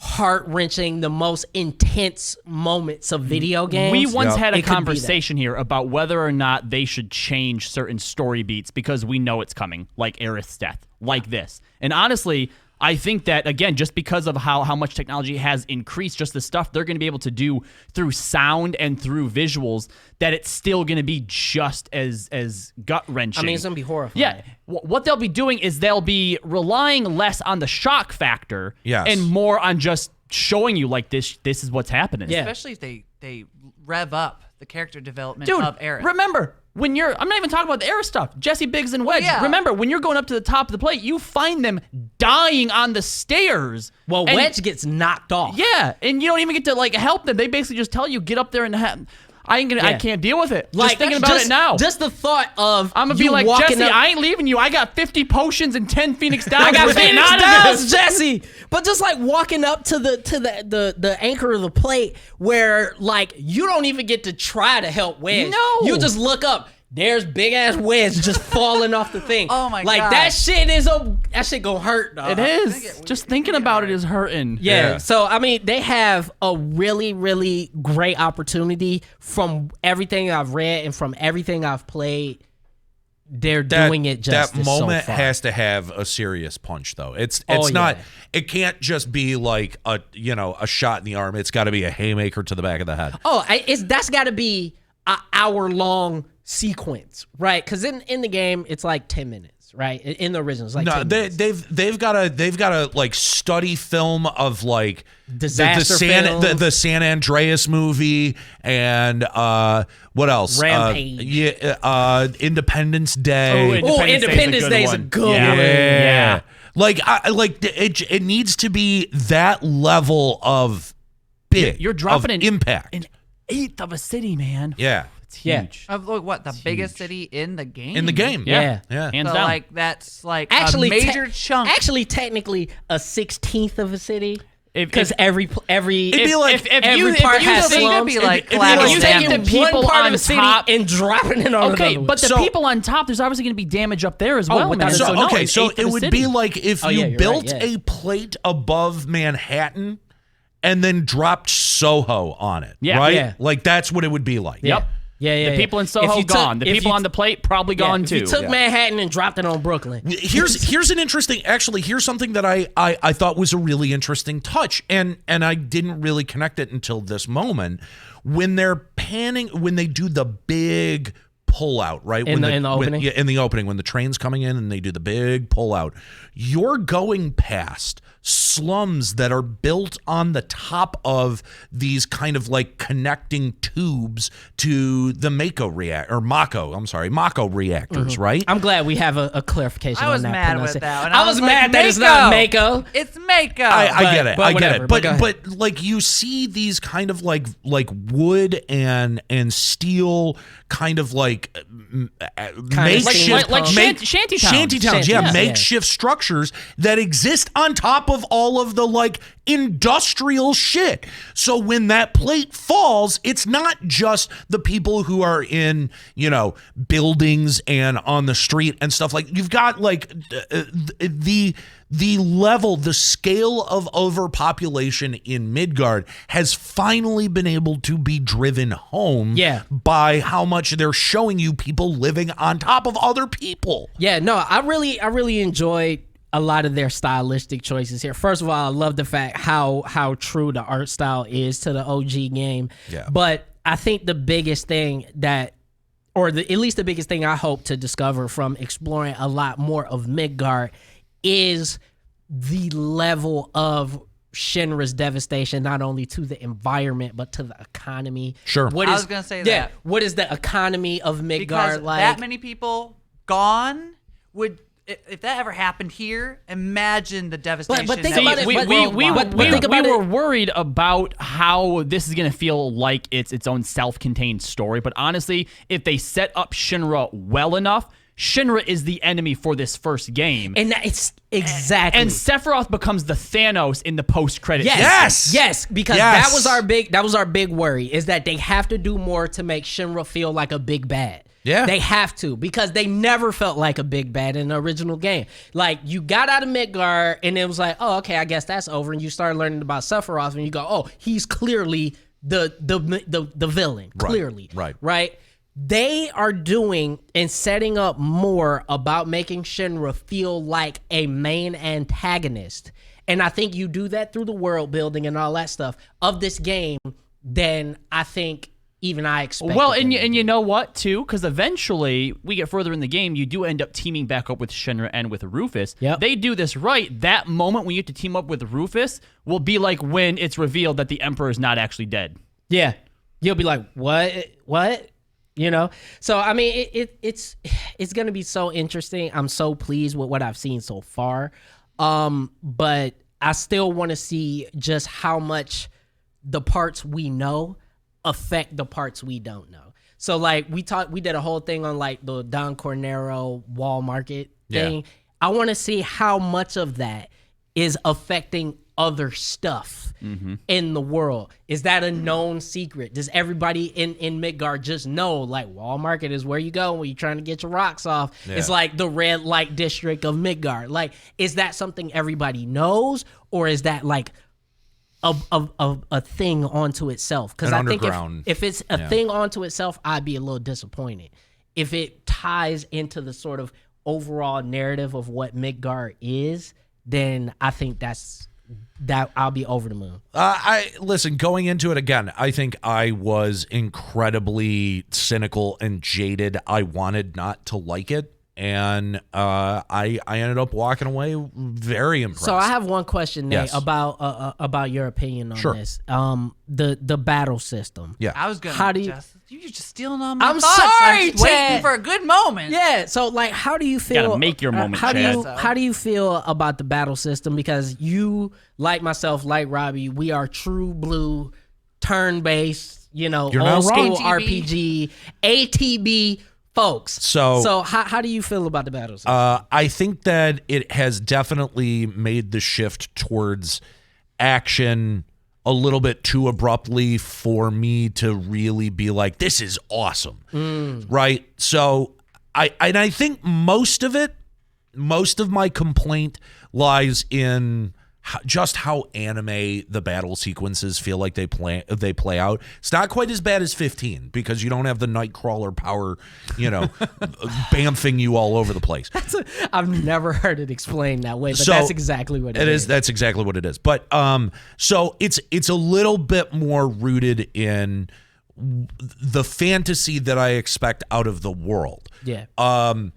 heart-wrenching, the most intense moments of video games. We once had a It could be that. conversation here about whether or not they should change certain story beats because we know it's coming, like Aerith's death, like this. And honestly, I think that, again, just because of how much technology has increased, just the stuff they're going to be able to do through sound and through visuals, that it's still going to be just as gut-wrenching. I mean, it's going to be horrifying. Yeah. What they'll be doing is they'll be relying less on the shock factor and more on just showing you, like, this is what's happening. Yeah. Especially if they rev up the character development Dude, of Aerith. remember, when I'm not even talking about the Aerith stuff, Jesse, Biggs, and Wedge. yeah. Remember, when you're going up to the top of the plate, you find them dying on the stairs. Well, and- Wedge gets knocked off. Yeah, and you don't even get to, like, help them. They basically just tell you, get up there and I can't deal with it. Like, just thinking about it now. Just the thought of I'm gonna you be like, walking Jesse, up, I ain't leaving you. I got 50 potions and 10 Phoenix Downs. I got We're getting Phoenix out of Downs, this. Jesse. But just like walking up to the anchor of the plate, where like you don't even get to try to help Wedge. No. You just look up. There's big ass Wedge just falling off the thing. Oh my like God. that shit gonna hurt. Dog. It is. Just thinking about it is hurting. Yeah. Yeah. So I mean, they have a really, really great opportunity from everything I've read and from everything I've played. They're doing it justice. That moment so far. has to have a serious punch, though. It's Oh, not. yeah. It can't just be like a shot in the arm. It's got to be a haymaker to the back of the head. Oh, that's got to be an hour-long sequence, right? Because in the game, it's like 10 minutes, right? In the original, it's like No, 10 minutes. they've got a like study film of like Disaster film. the San Andreas movie and what else? Rampage. Independence Day. Oh, Independence Day is a good Yeah. one. Yeah. Like it needs to be that level of big. You're dropping of an impact. An eighth of a city, man. Yeah. It's Yeah. huge. Of look, the biggest city in the game. In the game. Yeah. Yeah. Hands So down. like that's like Actually, a major chunk. Actually, technically, a 16th of a city. If- Because if- every It'd be like every part has think that'd slums. be like If you collateral taking damage. one People part on of a city top- and dropping it on Okay, another but the So- people on top, there's obviously going to be damage up there as well. without man. a doubt. no, Okay, it's so eighth of it a would city. be like if Oh, you yeah, you're built right, yeah. a plate above Manhattan and then dropped Soho on it, Yeah. right? Yeah. Like that's what it would be like. Yep. Yeah. The people in If Soho you took- gone. The if people you on the plate probably gone if too. you took Manhattan and dropped it on Brooklyn. Here's an interesting. Actually, here's something that I thought was a really interesting touch, and I didn't really connect it until this moment when they're panning, when they do the big pull out, right? In the when, opening? in the opening, when the train's coming in and they do the big pull out, you're going past slums that are built on the top of these kind of like connecting tubes to the Mako reactors, right? I'm glad we have a clarification. I was on that mad with pronunciation. that one. I was like, mad that it's not Mako. It's Mako. I get it. but I get whatever, it. but go But ahead. like you see these kind of like wood and steel kind of like makeshift like shanty towns. Shanty towns, yeah, Shanty towns, yeah. makeshift structures that exist on top of all of the like industrial shit. So when that plate falls, it's not just the people who are in, buildings and on the street and stuff. Like you've got like the level, the scale of overpopulation in Midgard has finally been able to be driven home by how much they're showing you people living on top of other people. Yeah, no, I really enjoyed a lot of their stylistic choices here. First of all, I love the fact how true the art style is to the OG game. Yeah. But I think the biggest thing at least the biggest thing I hope to discover from exploring a lot more of Midgard is the level of Shinra's devastation, not only to the environment but to the economy. Sure. I was gonna say that. What is the economy of Midgard Because like? that many people gone would. If that ever happened here, imagine the devastation. But think that about would it, be we worldwide. were worried about how this is going to feel like it's its own self-contained story. But honestly, if they set up Shinra well enough, Shinra is the enemy for this first game. And it's exactly. And Sephiroth becomes the Thanos in the post-credits. Yes, because that was our big worry, is that they have to do more to make Shinra feel like a big bad. Yeah. They have to, because they never felt like a big bad in the original game. Like, you got out of Midgard, and it was like, oh, okay, I guess that's over. And you started learning about Sephiroth, and you go, oh, he's clearly the villain. Clearly. Right? They are doing and setting up more about making Shinra feel like a main antagonist. And I think you do that through the world building and all that stuff of this game, then I think even I expect. Well, and you know what, too? Because eventually, we get further in the game, you do end up teaming back up with Shinra and with Rufus. Yep. They do this right. That moment when you have to team up with Rufus will be like when it's revealed that the Emperor is not actually dead. Yeah. You'll be like, what? You know? So, I mean, it's going to be so interesting. I'm so pleased with what I've seen so far. But I still want to see just how much the parts we know affect the parts we don't know. So like we did a whole thing on like the Don Cornero wall market thing. Yeah. I want to see how much of that is affecting other stuff in the world. Is that a known secret? Does everybody in Midgard just know like wall market is where you go when you're trying to get your rocks off? Yeah. It's like the red light district of Midgard. Like, is that something everybody knows, or is that like a thing onto itself? Because I think if it's a thing onto itself, I'd be a little disappointed. If it ties into the sort of overall narrative of what Midgard is, then I think that I'll be over the moon. Listen, going into it again, I think I was incredibly cynical and jaded. I wanted not to like it. And I ended up walking away very impressed. So I have one question, Nate, Yes. about your opinion on Sure. this. The battle system. Yeah. I was gonna. How do you- You're just stealing all my I'm thoughts. sorry, I'm just waiting Chad. for a good moment. Yeah. So like, how do you feel? Gotta make your moment, How Chad. do you feel about the battle system? Because you, like myself, like Robbie, we are true blue, turn based. You know, You're old not wrong. school RPG, ATB folks. So how do you feel about the battle system? I think that it has definitely made the shift towards action a little bit too abruptly for me to really be like, this is awesome. Right? So I think most of my complaint lies in just how anime the battle sequences feel like they play out. It's not quite as bad as 15 because you don't have the Nightcrawler power, bamfing you all over the place. I've never heard it explained that way, but So, that's exactly what it is. That's exactly what it is. But so it's a little bit more rooted in the fantasy that I expect out of the world. Yeah. And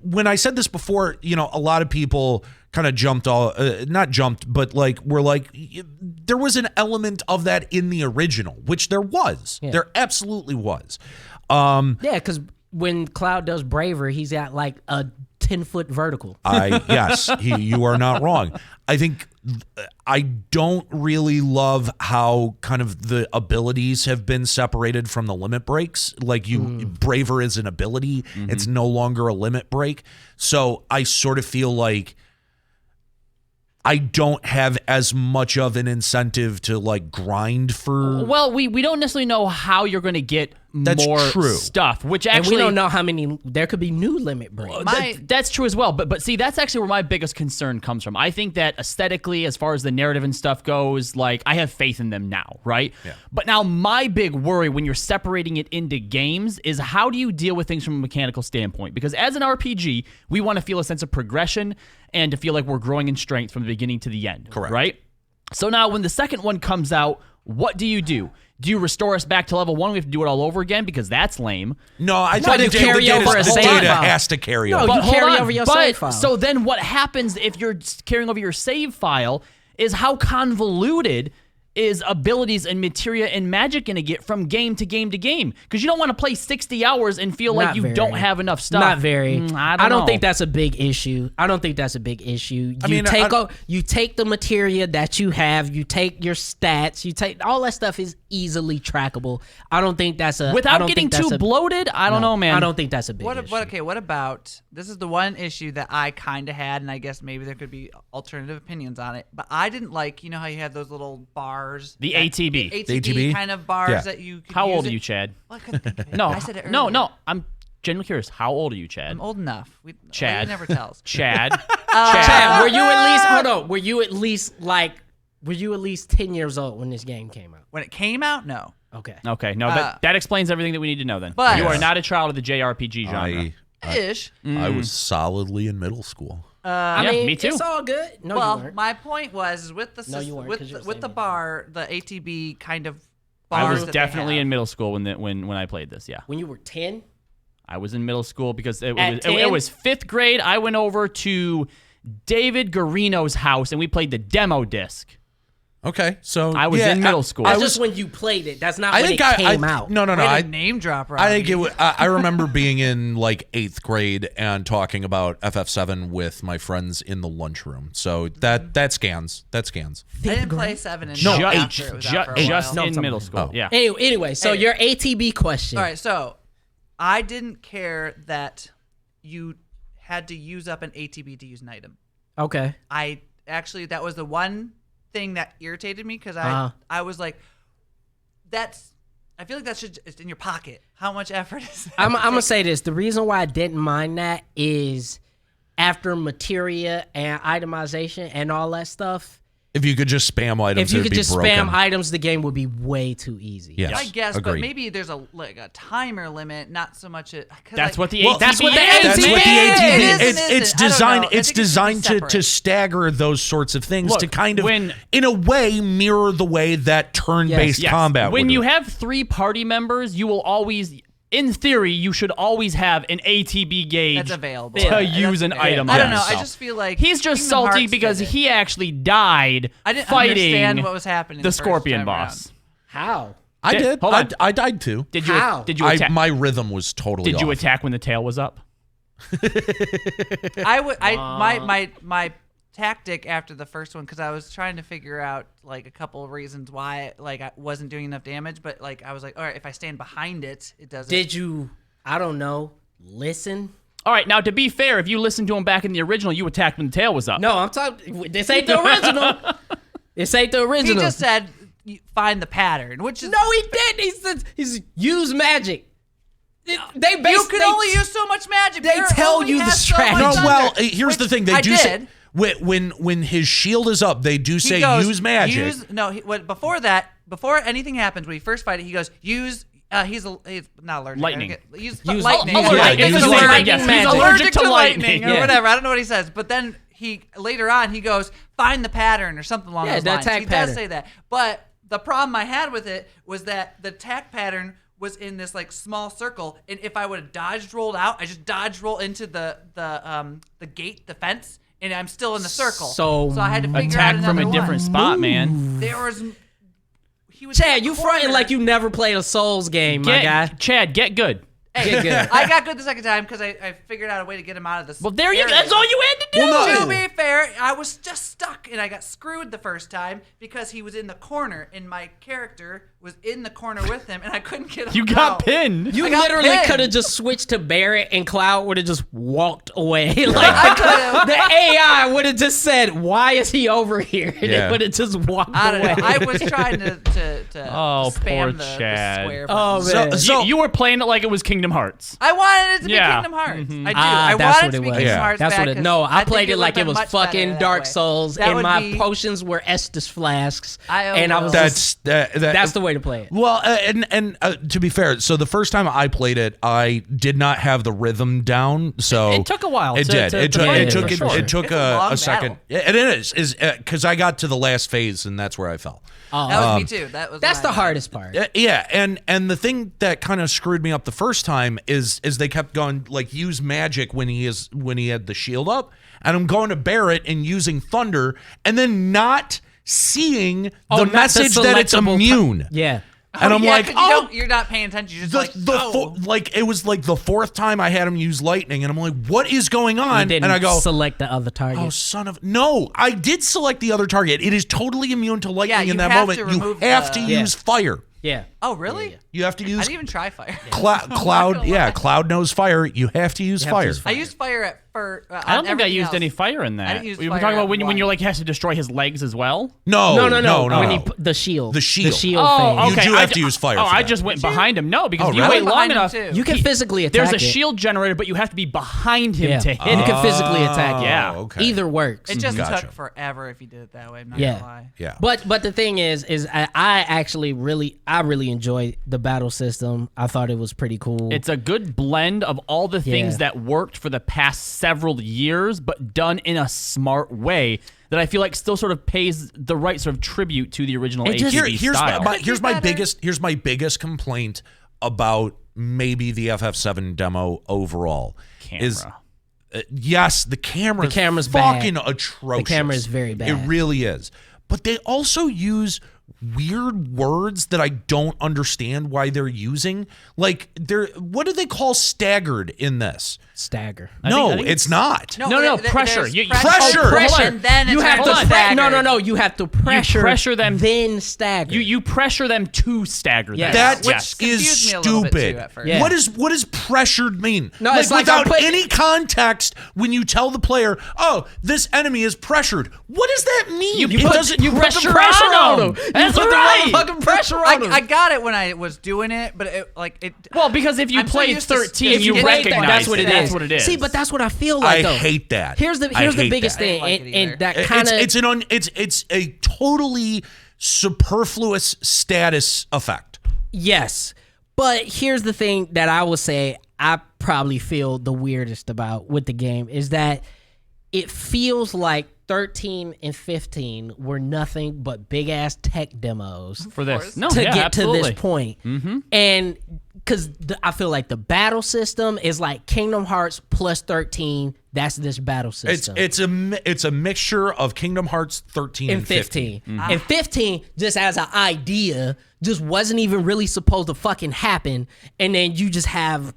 when I said this before, a lot of people kind of not jumped, but were like, there was an element of that in the original, which there was. Yeah. There absolutely was. Yeah, because when Cloud does Braver, he's at like a 10-foot vertical. Yes, you are not wrong. I think I don't really love how kind of the abilities have been separated from the limit breaks. Like Braver is an ability. It's no longer a limit break. So I sort of feel like I don't have as much of an incentive to grind for. Well, we don't necessarily know how you're going to get more true. stuff, which And actually we don't know how many. There could be new limit breaks. That's true as well. But see, that's actually where my biggest concern comes from. I think that aesthetically, as far as the narrative and stuff goes, I have faith in them now, right? Yeah. But now my big worry when you're separating it into games is how do you deal with things from a mechanical standpoint? Because as an RPG, we want to feel a sense of progression and to feel like we're growing in strength from the beginning to the end. Correct. Right? So now when the second one comes out, what do? do you restore us back to level 1? We have to do it all over again because that's lame. No, I No, think you the carry data, over a the save data file. has to carry No, over. you But hold carry on. over your but, save file. So then what happens if you're carrying over your save file is how convoluted is abilities and materia and magic going to get from game to game to game? Because you don't want to play 60 hours and feel like Not you very. don't have enough stuff. Not very. I don't know. think that's a big issue. I don't think that's a big issue. I mean, You take the materia that you have, you take your stats, you take all that stuff is easily trackable. I don't think that's a I Without don't getting think that's too a- bloated, I don't know, man. I don't think that's a big issue. What about, this is the one issue that I kind of had, and I guess maybe there could be alternative opinions on it, but I didn't like, you know how you have those little bars? The ATB. The ATB kind of bars Yeah. that you could How use old are it. you, Chad? Well, I couldn't think of it. No, I said it no, earlier. no. I'm genuinely curious. How old are you, Chad? I'm old enough. Chad. Lady never tells. Chad. Chad, were you at least hold on? Were you at least 10 years old when this game came out? When it came out, no. Okay. Okay, no, that explains everything that we need to know then. But- you are not a child of the JRPG genre. Ish. I was solidly in middle school. I Yeah, mean, me too. it's all good. No, you Well, weren't. my point was is with the No, you weren't, 'cause you were with the saying bar, the ATB kind of I bars was that they definitely have. in middle school when I played this. Yeah, When you were 10? I was in middle school because it At was 5th grade. I went over to David Garino's house and we played the demo disc. Okay, so I was in middle school. That's I just was. when you played it. That's not I when think it came out. No. Way to I name drop. I think Robbie. I remember being in like 8th grade and talking about FF7 with my friends in the lunchroom. So that scans. That scans. I didn't play 7 No, until eight. after it was out for a while. Just No, in I'm middle talking school. about- Yeah. Anyway, so your ATB question. All right, so I didn't care that you had to use up an ATB to use an item. Okay. I actually, that was the one thing that irritated me because Uh-huh. I was like, I feel like that should, it's in your pocket. How much effort is that? I'm going to say this. The reason why I didn't mind that is after materia and itemization and all that stuff, If you could just spam items, if you it'd could be just broken. spam items, the game would be way too easy. Yes, I guess, but agreed. maybe there's a timer limit, not so much. That's what the Well, ATB that's what the is, That's ATB what the man. ATB It is. is, It's I don't designed. know. I It's think it should be designed to separate. stagger those sorts of things Look, to kind of, when- in a way, mirror the way that turn-based Yes. combat. When would you work. have 3 party members, you will always, in theory, you should always have an ATB gauge That's available. to That's use an available. item. I on don't know. I yourself. just feel like He's just Kingdom salty Hearts because did it. he actually died I didn't fighting understand what was happening the the first Scorpion time boss. How? I did. Hold on. I died too. Did you? How? Did you attack? My rhythm was totally. Did you off. attack when the tail was up? My tactic after the first one, because I was trying to figure out like a couple of reasons why like I wasn't doing enough damage, but like I was like, all right, if I stand behind it, it doesn't. Did you, I don't know, listen? All right. Now, to be fair, if you listened to him back in the original, you attacked when the tail was up. No, I'm talking, this ain't the original. This ain't the He original. just said find the pattern, which is No, he didn't. He said he's use magic. They you basically can only use so much magic. they There tell only you the has so strategy. much No, under, well, here's which the thing. They I do did. say when his shield is up, they do He say goes, use magic. Before that, before anything happens, when you first fight it, he goes use. He's not allergic. Lightning. Use Use lightning. lightning. Allergic. Yeah, It's use the same lightning. thing, yes. He's Magic. allergic to lightning. or Yeah. whatever. I don't know what he says, but then he later on he goes find the pattern or something along Yeah, those the lines. attack He pattern. does say that, but the problem I had with it was that the attack pattern was in this like small circle, and if I would have dodged rolled out, I just dodged roll into the gate, the fence, and I'm still in the circle. So I had to figure Attack out from a another different one. spot, man. There was. He was Chad, in the you fronting corner. like you never played a Souls game, my guy. Chad, get good. Hey, Get good. I got good the second time because I figured out a way to get him out of this. Well, there you go. area. That's all you had to do. Well, To be fair, I was just stuck and I got screwed the first time because he was in the corner and my character was in the corner with him and I couldn't get him You got out. pinned. You I got literally pinned. could have just switched to Barrett and Cloud would have just walked away. I Like could've- the AI would have just said, "Why is he over here?" And Yeah. it would have just walked I don't away. know. I was trying to Oh, spam poor the Chad. square Oh, button. man. So You were playing it like it was Kingdom Hearts. I wanted it to be Yeah. Kingdom Hearts. I do. Ah, I that's wanted what it to it be was. Kingdom Yeah. Hearts. That's back what it. 'cause No, I think played it would've like it been was much better fucking that Dark way. Souls, That and would my be- potions were Estus flasks, I and I will. was that's that's the way way to play it. Well, and to be fair, so the first time I played it, I did not have the rhythm down. So It took a while. It did. It took It's a long a second. It is because I got to the last phase and that's where I fell. Oh, That was me too. that's the hardest part. Yeah, and the thing that kind of screwed me up the first time is they kept going like use magic when he had the shield up, and I'm going to bear it and using thunder, and then not seeing the message that it's immune. Yeah. And I'm like, 'cause you're not paying attention. You're just like it was like the fourth time I had him use lightning, and I'm like, what is going on? And I go, select the other target. oh son of no! I did select the other target. It is totally immune to lightning in that have moment. to You remove have to use fire. Yeah. Oh, really? You have to I use didn't even try fire. Cloud. Yeah, Cloud knows fire. You have to use fire. I used fire at first. I don't think I used any fire in that. I didn't use We're fire talking about at when one. you're like has to destroy his legs as well. No. When he the shield. The shield. The shield Oh, phase. okay. You do have to use fire Oh, for I that. just went behind him. No, because Oh, if you really? wait long Behind him, enough, too. You can physically attack there's a it. shield generator, but you have to be behind him Yeah. to hit You it. can physically attack it. Yeah. Okay. Either works. It just Gotcha. took forever if you did it that way. I'm not Yeah. gonna lie. Yeah. But the thing is I actually really enjoyed the battle system. I thought it was pretty cool. It's a good blend of all the things that worked for the past several years, but done in a smart way that I feel like still sort of pays the right sort of tribute to the original It just- ATV style. Here's my biggest complaint about maybe the FF7 demo overall is Camera. yes, the camera's bad. fucking atrocious. The camera is very bad. It really is. But they also use weird words that I don't understand why they're using. Like what do they call staggered in this? Stagger. No, think it's not. No, pressure. there's You- Pressure. Hold on. and then You it have turns to to stagger. No. You have to pressure them. then stagger. You pressure them to stagger Yes. them. That Yes. is confused me a little bit, too, stupid. at first. Yeah. What does pressured mean? No, like it's like I'm without putting- any context, when you tell the player, "Oh, this enemy is pressured," what does that mean? You It put- doesn't. you put the pressure pressure on on him. That's you put right. the fucking pressure on him. I got it when I was doing it, but it. Well, because if you I'm so played used to 13, if you you played that, recognize that's what it is. That's what it is. See, but that's what I feel like. I though. hate that. Here's the I hate biggest that. thing, I didn't like it and either. that kind of It's a totally superfluous status effect. yes. But here's the thing that I would say I probably feel the weirdest about with the game is that it feels like 13 and 15 were nothing but big ass tech demos for this. No, to yeah, get absolutely. to this point. And because I feel like the battle system is like Kingdom Hearts plus 13. That's this battle system. It's a mixture of Kingdom Hearts 13 and 15. And 15, just as an idea, just wasn't even really supposed to fucking happen. And then you just have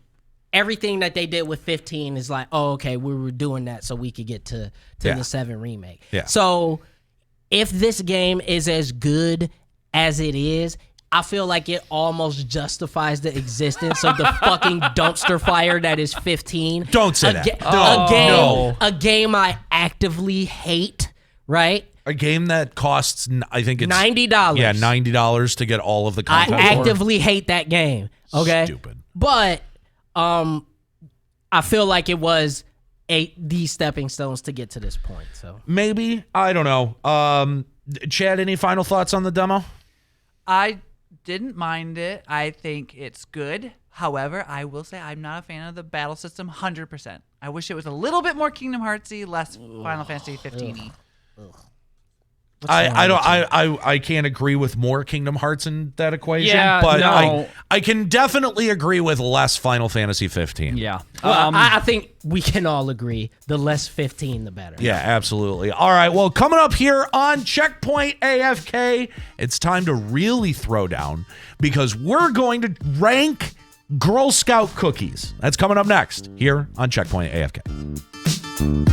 everything that they did with 15 is like, oh, okay, we were doing that so we could get to Yeah. the 7 remake. Yeah. So if this game is as good as it is, I feel like it almost justifies the existence of the fucking dumpster fire that is 15. Don't say a that. ga- Don't. a game, No. a game I actively hate. Right? A game that costs, I think it's $90. Yeah, $90 to get all of the I content. actively hate that game. Okay. Stupid. But I feel like it was these stepping stones to get to this point. So Maybe, I don't know. Chad, any final thoughts on the demo? I didn't mind it. I think it's good. However, I will say I'm not a fan of the battle system 100%. I wish it was a little bit more Kingdom Heartsy, less Final Fantasy 15y. I can't agree with more Kingdom Hearts in that equation, Yeah, but no. I can definitely agree with less Final Fantasy 15. Yeah. well, I think we can all agree the less 15, the better. Yeah, absolutely. All right, well, coming up here on Checkpoint AFK, it's time to really throw down because we're going to rank Girl Scout cookies. That's coming up next here on Checkpoint AFK.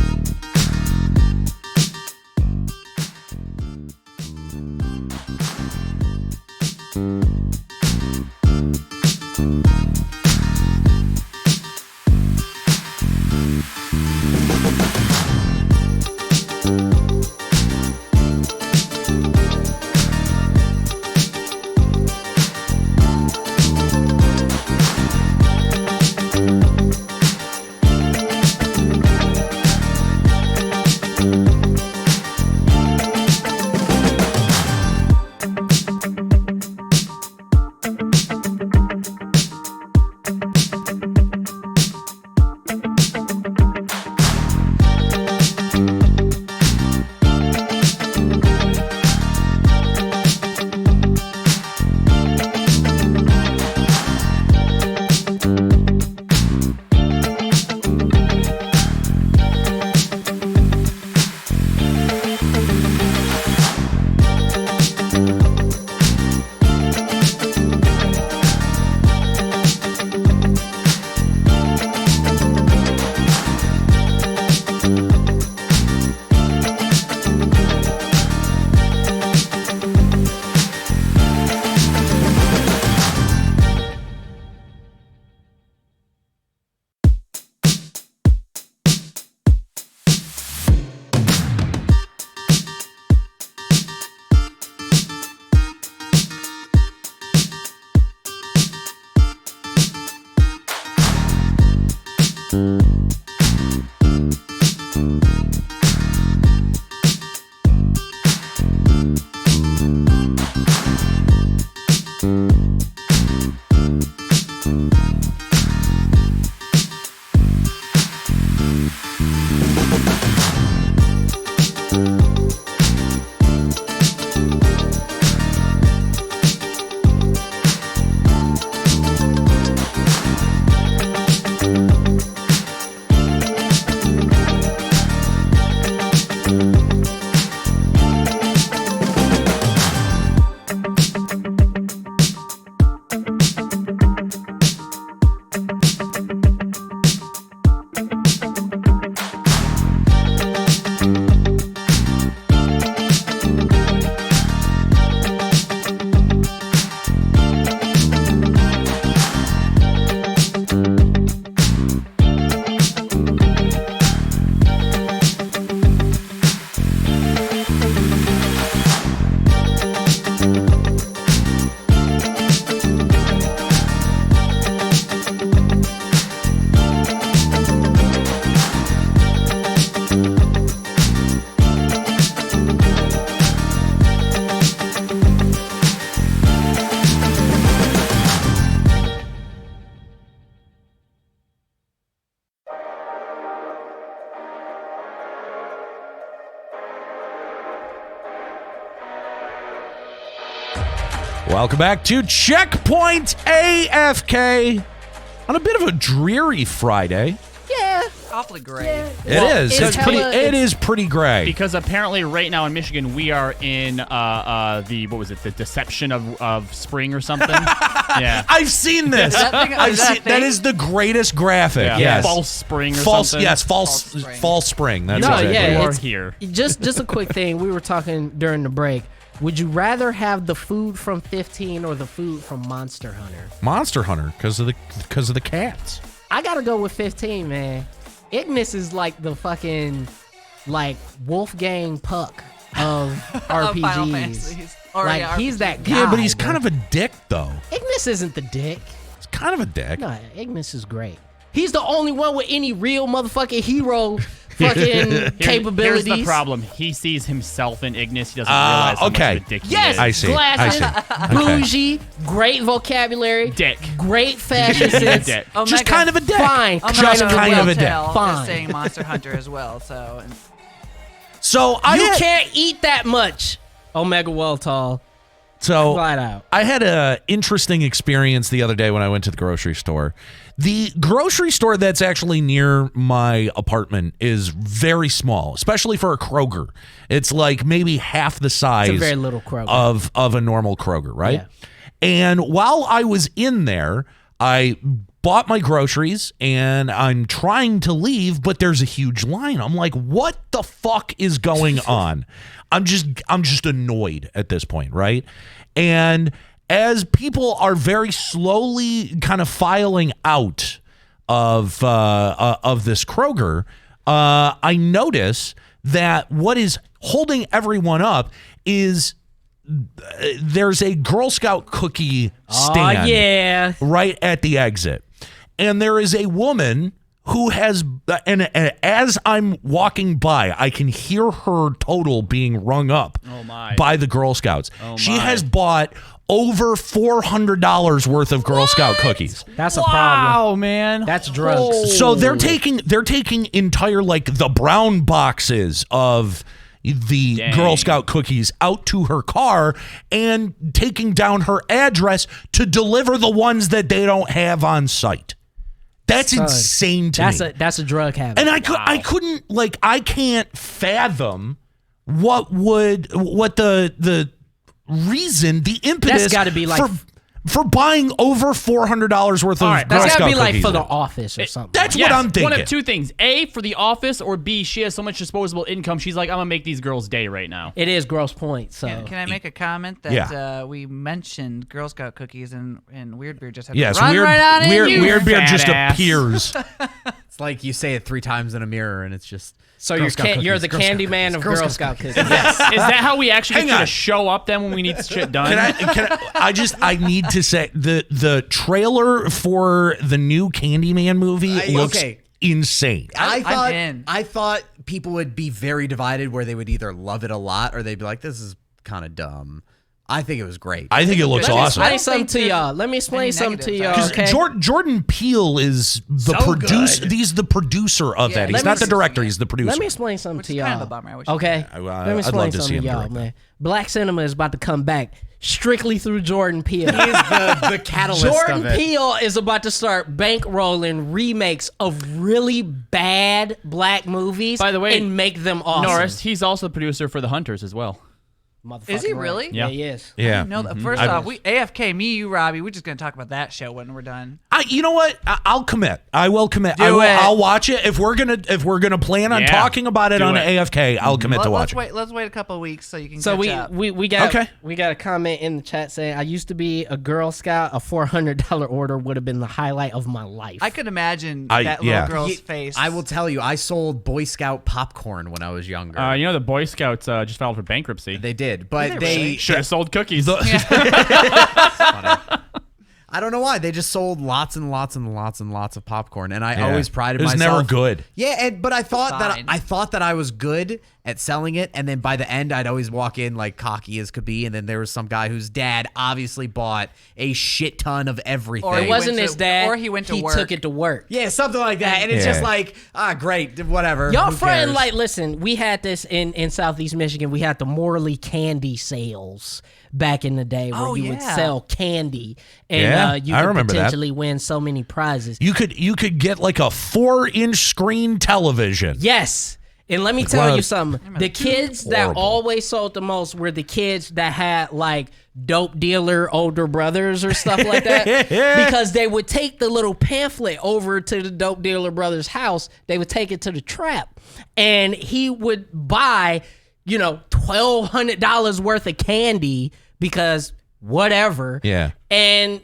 Welcome back to Checkpoint AFK on a bit of a dreary Friday. Yeah. Awfully gray. Yeah. It is. It's It's pretty gray. Because apparently right now in Michigan we are in the deception of spring or something. Yeah. I've seen this. That is the greatest graphic. Yeah. Yes. False spring or False. something. Yes. False spring. That's exactly Or right. here. Just a quick thing. We were talking during the break. Would you rather have the food from 15 or the food from Monster Hunter? Monster Hunter because of the cats. I gotta go with 15, man. Ignis is like the fucking Wolfgang Puck of Final RPGs. Fantasies. Or, Like yeah, he's RPGs. that guy. Yeah, but he's bro. kind of a dick though. Ignis isn't the dick. He's kind of a dick. No, Ignis is great. He's the only one with any real motherfucking hero fucking capabilities. Here's the problem. He sees himself in Ignis. He doesn't realize how okay. much of a dick he Yes, is. I see. glasses, bougie, great vocabulary, Dick. great fashion sense. Dick. Just kind of a dick. Fine, Just kind of a dick. Fine. Is saying Monster Hunter as well. So So You can't eat that much. Omega Welltall. So Flat out. I had an interesting experience the other day when I went to the grocery store. The grocery store that's actually near my apartment is very small, especially for a Kroger. It's like maybe half the size It's a very little Kroger. of a normal Kroger, right? Yeah. And while I was in there, I bought my groceries and I'm trying to leave, but there's a huge line. I'm like, what the fuck is going on? I'm just annoyed at this point, right? And as people are very slowly kind of filing out of this Kroger, I notice that what is holding everyone up is there's a Girl Scout cookie stand Oh, yeah. right at the exit. And there is a woman who has, and as I'm walking by, I can hear her total being rung up by the Girl Scouts. She has bought over $400 worth of Girl Scout cookies. That's a problem. Wow, man. That's drugs. So they're taking entire like the brown boxes of the Girl Scout cookies out to her car and taking down her address to deliver the ones that they don't have on site. That's insane to me. That's a drug habit. And I couldn't like I can't fathom what the reason, the impetus That's gotta be like for buying over $400 worth of right, Girl that's Scout gotta be like cookies. for the office or something. That's Yes, what I'm thinking. One of two things. A, for the office, or B, she has so much disposable income, she's like, I'm going to make these girls' day right now. It is gross point. So can I make a comment that Yeah. we mentioned Girl Scout cookies and Weirdbeard just had Yes, to run right on in you. Weirdbeard just fat ass. appears. It's like you say it 3 times in a mirror, and it's just. So Girl you're Scout you're cookies, the Girl Scout candy man of cookies, Girl Scout cookies. Is that how we actually Hang get you on. to show up then when we need shit done? I need to say the trailer for the new Candyman movie looks okay. insane. I thought people would be very divided where they would either love it a lot or they'd be like, this is kind of dumb. I think it was great. I think it looks awesome. Let me explain something to y'all. Let me explain something to y'all. Okay? Jordan Peele is the producer. He's the producer of that. He's not the director. He's the producer. Let me explain something to y'all. Kind of a bummer. I wish okay? Let me explain something to y'all, man. Black cinema is about to come back strictly through Jordan Peele. He is the catalyst Jordan of it. Peele is about to start bankrolling remakes of really bad black movies. By the way, and make them awesome. Norris, he's also the producer for The Hunters as well. Is he really? Yeah. He is. Yeah. No, first off, we AFK, me, you, Robbie. We're just gonna talk about that show when we're done. You know what? I'll commit. I will commit. Do it. I'll watch it if we're gonna plan on talking about it on AFK. I'll commit to watching. Let's wait a couple of weeks so you can. So catch up. we got a comment in the chat saying I used to be a Girl Scout. A $400 order would have been the highlight of my life. I could imagine that little girl's face. I will tell you, I sold Boy Scout popcorn when I was younger. You know the Boy Scouts just filed for bankruptcy. They did, but really? Should have sold cookies. I don't know why. They just sold lots and lots and lots and lots of popcorn, and I always prided myself. It was never good. Yeah, but I thought Fine. that I was good at selling it, and then by the end, I'd always walk in like cocky as could be, and then there was some guy whose dad obviously bought a shit ton of everything. Or it wasn't went his to- dad. or he went to work. He took it to work. Yeah, something like that, and it's just like, great, whatever. Y'all who friend, cares? like, listen, we had this in Southeast Michigan. We had the Morley candy sales back in the day where you would sell candy and you I could remember that. potentially win so many prizes. You could get like a 4-inch screen television. Yes. And let me tell Wow. you something. The kids that Horrible. always sold the most were the kids that had like dope dealer older brothers or stuff like that. Because they would take the little pamphlet over to the dope dealer brother's house. They would take it to the trap. And he would buy, $1,200 worth of candy because whatever. Yeah. And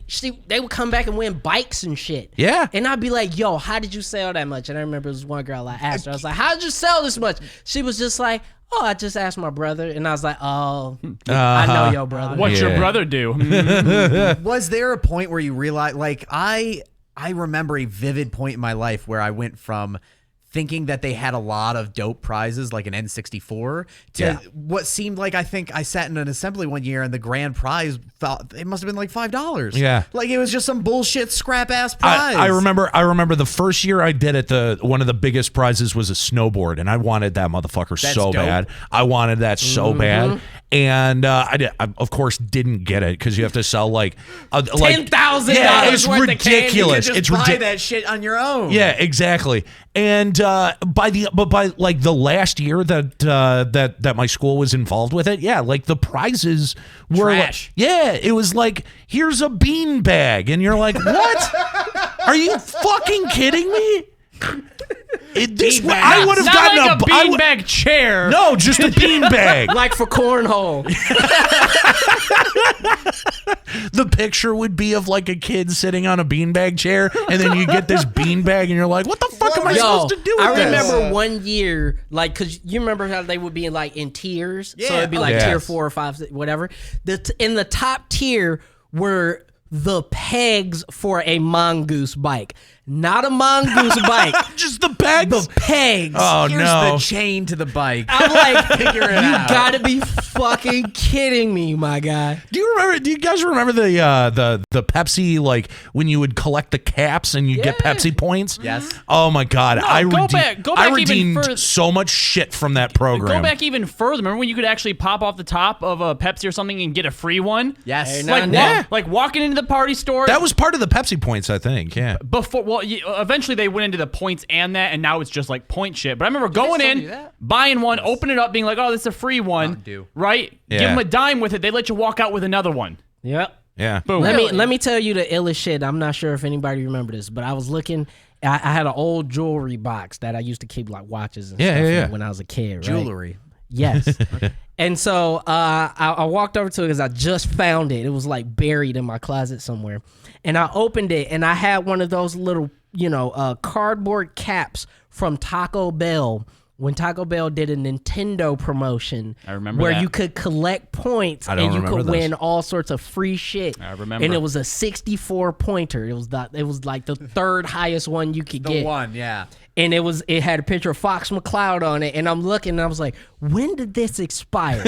they would come back and win bikes and shit. Yeah. And I'd be like, yo, how did you sell that much? And I remember there was one girl I asked her, I was like, how did you sell this much? She was just like, oh, I just asked my brother. And I was like, oh, I know your brother. What's your brother do? Was there a point where you realized, like, I remember a vivid point in my life where I went from thinking that they had a lot of dope prizes like an N64 to what seemed like, I think I sat in an assembly one year and the grand prize felt it must have been like $5. Yeah. Like it was just some bullshit scrap ass prize. I remember the first year I did it, one of the biggest prizes was a snowboard, and I wanted that motherfucker so dope. bad. I wanted that so bad. And I of course didn't get it because you have to sell like $10,000 Yeah, it's worth of candy. ridiculous. You could just buy that shit on your own. Yeah, exactly. And by like the last year that my school was involved with it, like the prizes were Trash. it was like, here's a bean bag, and you're like, what? Are you fucking kidding me? I would have Not gotten like a beanbag chair. No, just a bean bag. Like for cornhole. The picture would be of like a kid sitting on a beanbag chair, and then you get this beanbag, and you're like, what the fuck am I supposed to do with I this? remember one year, like, because you remember how they would be in tiers? So it'd be like Yes. tier 4 or 5, whatever. In the top tier were the pegs for a mongoose bike. Not a mongoose bike. Just the pegs? The pegs. Oh, Here's no. the chain to the bike. I'm like, Figure it you out. gotta be fucking kidding me, my guy. Do you guys remember the Pepsi, like when you would collect the caps and you get Pepsi points? Yes. Oh my God. I go back even redeemed further. so much shit from that program. Go back even further. Remember when you could actually pop off the top of a Pepsi or something and get a free one? Yes. Hey, Like, now. like walking into the party store. That was part of the Pepsi points, I think. Yeah. Before, eventually they went into the points and that, and now it's just like point shit. But I remember going still in, do that? buying one, opening it up, being like, "Oh, this is a free one," Mountain Dew. right? Yeah. Give them a dime with it. They let you walk out with another one. Yep. Yeah. Boom. Let me tell you the illest shit. I'm not sure if anybody remember this, but I was looking. I had an old jewelry box that I used to keep like watches and stuff in when I was a kid. Right? Jewelry. Yes. And so I walked over to it because I just found it. It was like buried in my closet somewhere. And I opened it and I had one of those little, cardboard caps from Taco Bell when Taco Bell did a Nintendo promotion. I remember where that. you could collect points I don't and you remember could this. win all sorts of free shit. I remember. And it was a 64 pointer. It was like the third highest one you could The get. one, yeah. And it had a picture of Fox McCloud on it. And I'm looking and I was like, when did this expire?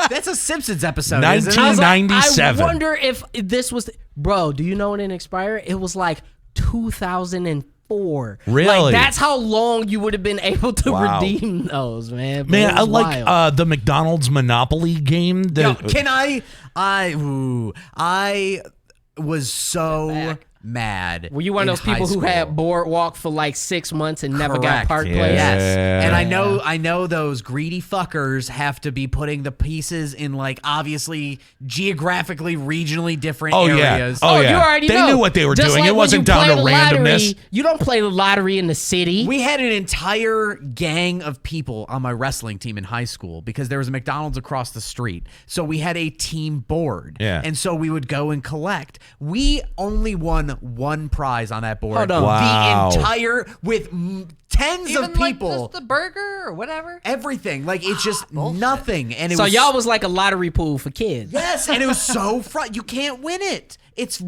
That's a Simpsons episode, isn't it? I was like, 97. I wonder if this was, bro, do you know when it expired? It was like 2004. Really? Like, that's how long you would have been able to Wow. redeem those, man. But Man, it I was like wild. the McDonald's Monopoly game. Yo, That, can I was so mad. Were you one of in those people high who had school. Boardwalk for like 6 months and never got Correct. Park Yeah. Place? Yes. And Yeah. I know those greedy fuckers have to be putting the pieces in like obviously geographically, regionally different Oh, yeah. areas. Oh, yeah. You already They know. knew what they were Just doing. like It when wasn't you down play to the lottery, randomness. You don't play the lottery in the city. We had an entire gang of people on my wrestling team in high school because there was a McDonald's across the street. So we had a team board. Yeah. And so we would go and collect. We only won one prize on that board. Hold on. Wow. The entire, with tens Even of people. like just the burger or whatever. Everything. Like, it's just nothing. And it So was, y'all was like a lottery pool for kids. Yes, and it was so you can't win it. It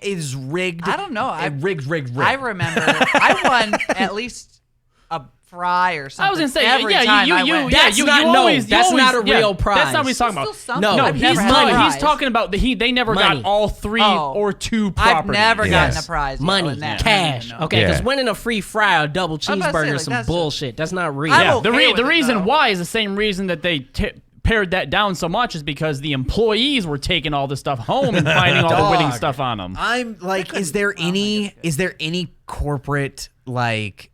is rigged. I don't know. Rigged. I remember I won at least a fry or something. I was gonna say, every yeah, time I you, went. That's you not- no, always, that's you not always, a real yeah, prize. That's not what he's talking Still about. something. No, No, I've he's never had a money. he's prize. talking about they never Money. got all three Oh. or two I've properties. never Yes. gotten a prize. yet Money, in that. cash. No, no, no. Okay, because Yeah. winning a free fry or double I'm about to say, cheeseburger like, is some that's- bullshit. That's not real. I'm Yeah, okay the with it, reason though. why is the same reason that they pared that down so much is because the employees were taking all the stuff home and finding all the winning Dog. stuff on them. I'm like, is there any corporate like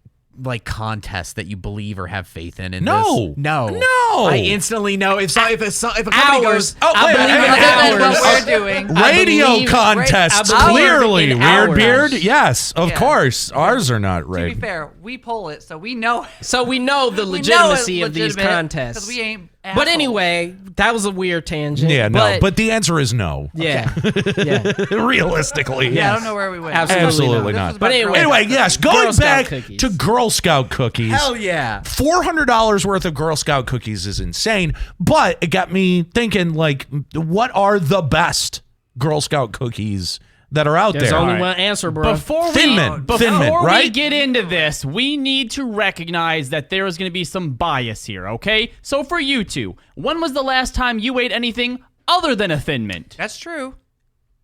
contest that you believe or have faith in? No. This? No. No. I instantly know if a company Hours. goes, Oh, I wait, believe wait, in wait, Other than hours. what we're doing. I Radio believe- contests, I believe clearly. in Weird hours. Beard, yes, of Yeah. course. Ours are not To be rigged. fair, we pull it, so we know. So we know the We know it's legitimacy of these legitimate, contests. 'cause we ain't But assholes. anyway, that was a weird tangent. Yeah, no, but the answer is no. yeah, yeah. Realistically. Yeah, I don't know where we went. Absolutely Absolutely not. not. This was But about anyway, Girl Anyway, Scout yes, cookies. going Girl Scout back cookies. to Girl Scout cookies. hell yeah. $400 worth of Girl Scout cookies is insane, but it got me thinking, like, what are the best Girl Scout cookies that are out There's there? only All right. one answer, bro. Before Thin we Mint, before Thin Mint, we right? get into this, we need to recognize that there is going to be some bias here, okay? So for you two, when was the last time you ate anything other than a Thin Mint? That's true.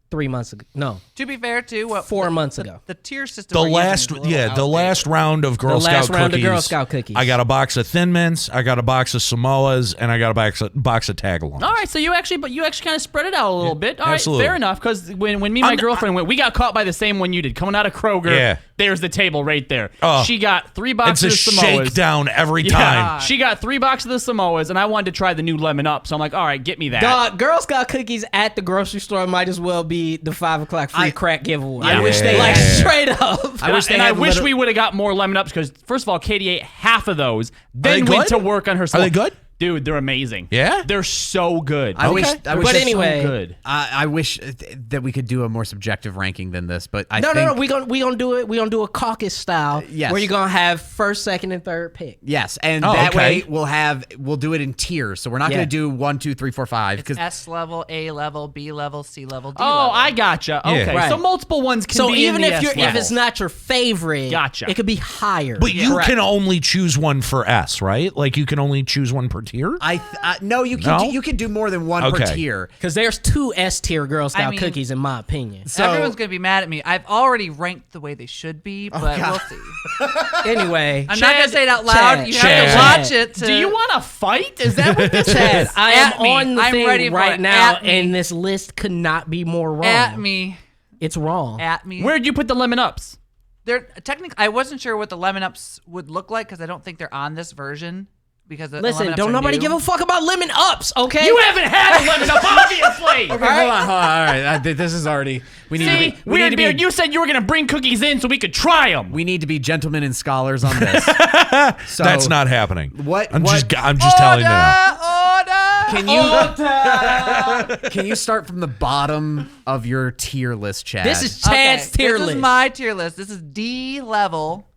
3 months ago. No, To be fair, too, what 4 months ago. the tier system. The we're using last, is a little yeah, the outdated. last round of Girl The last Scout round of cookies. Girl Scout cookies. I got a box of Thin Mints, I got a box of Samoas, and I got a box of Tagalongs. All right, so you actually kind of spread it out a little bit. All right, absolutely. fair enough. Because when me and my girlfriend went, we got caught by the same one you did. Coming out of Kroger, Yeah. there's the table right there. Oh. She got 3 It's boxes a of Samoas. shakedown every Yeah, time. she got 3 boxes of the Samoas, and I wanted to try the new lemon up. So I'm like, all right, get me that. Dog, Girl Scout cookies at the grocery store might as well be the 5 o'clock free crack giveaway. I wish they like had- straight up. I wish they and I had wish little- we would have got more lemon ups because first of all, Katie ate half of those, then they went good? to work on her. Are they good? Dude, they're amazing. Yeah? they're so good. I wish. Okay. I wish But that's anyway, so good. I wish that we could do a more subjective ranking than this, but I No, think, no, no. We gonna do it. We gonna do a caucus style. Yes. Where you're gonna have first, second, and third pick. Yes, and Oh, that okay. way we'll do it in tiers. So we're not Yeah. going to do 1, 2, 3, 4, 5 because S level, A level, B level, C level, D Oh, level. I gotcha. Yeah. Okay, Right. so multiple ones can So be even in the if you're S if level. it's not your favorite, Gotcha. it could be higher. But you Correct. can only choose one for S, right? Like you can only choose one per tier? no, you can No? you can do more than one per Okay. tier. Because there's 2 S tier Girl Scout mean- cookies in my opinion. So Everyone's gonna be mad at me. I've already ranked the way they should be, but we'll see. Anyway, I'm not gonna say it out loud. Chad, You Chad. have to watch it. To, Do you want to fight? Is that what this Chad, is? I am At me. on the I'm thing ready for right it. now, At me. and this list could not be more wrong. at me? It's wrong. At me. Where'd you put the lemon ups? They're technically. I wasn't sure what the lemon ups would look like because I don't think they're on this version. Because the Listen, lemon ups don't are nobody new. give a fuck about lemon ups, okay? You haven't had a lemon up, obviously. hold on. All right, this is already. We need to See, be. We need Weird to Beard, be. you said you were gonna bring cookies in so we could try them. We need to be gentlemen and scholars on this. So That's not happening. What- I'm what- just telling you now. Can you start from the bottom of your tier list, Chad? This is Chad's tier This list. is my tier list. This is D level.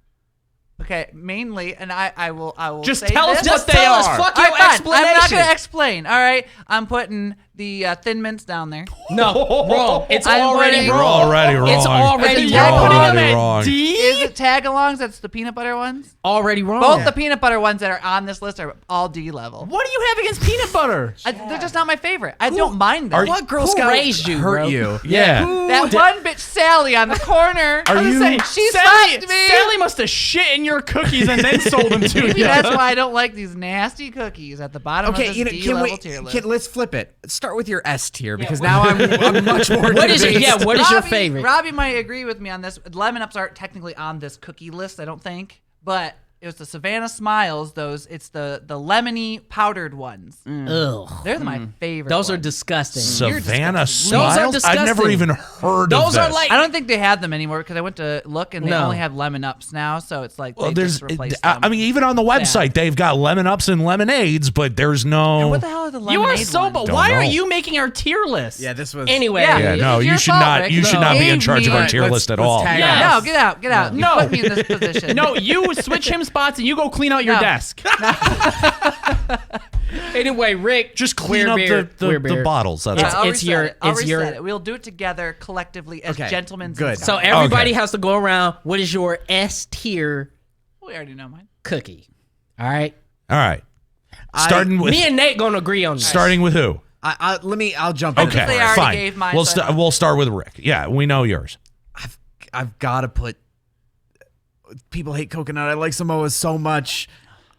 Okay, mainly, and I will Just say tell us this. what Just they tell are. us. Fuck All your right, fine. explanation. I'm not gonna explain. All right, I'm putting the Thin Mints down there. No, wrong. It's I'm already putting- You're wrong. already wrong. It's already You're You're wrong. putting them already at wrong. D? Is it tag-alongs? That's the peanut butter ones. Already wrong. Both the peanut butter ones that are on this list are all D level. What do you have against peanut butter? They're just not my favorite. I don't mind them. What Girl Who Scout raised you, hurt bro? you? Yeah. That one bitch Sally on the corner. Are you? She Sally, slapped me. Sally must have shit in your cookies and then sold them to Maybe you. that's why I don't like these nasty cookies at the bottom Okay, of you know, this can D-level we? tier list. Let's flip it. Start with your S tier because now I'm much more. What is it? convinced. Yeah, what is your Robbie- favorite? Robbie might agree with me on this. Lemon Ups aren't technically on this cookie list, I don't think, but it was the Savannah Smiles. It's the lemony powdered ones. Ugh. They're my favorite. Those are ones. disgusting. Savannah disgusting. Those are Smiles? I've never disgusting. even heard Those of are this. like- I don't think they have them anymore because I went to look and they No. only have Lemon Ups now. So it's like Well, they there's. just replaced them. I mean, even on the website, they've got lemon ups and lemonades, but there's no. what the hell are the lemonade You are so. ones? But Don't why are know. you making our tier list? Yeah, this was. Anyway, Yeah. Yeah, This no, is you your should fault, not. Rick. You should No. not be in Gave charge of me- our tier let's- list at let's all. tag Yes. No, get out. You No. put me in this position. No, you switch him spots and you go clean out your No. desk. Anyway, Rick, Just clean up the bottles. That's It's- all. I'll it's reset your- it. I'll it's reset your- it. We'll do it together collectively as Okay, gentlemen. good. So Okay. everybody Okay. has to go around. What is your S tier We already know mine. cookie? All right. All right. Starting with Me and Nate gonna agree on this. starting with who? I'll jump in. Okay, They already fine. gave mine, we'll so I don't- we'll start with Rick. Yeah, we know yours. I've got to put. People hate coconut. I like Samoas so much.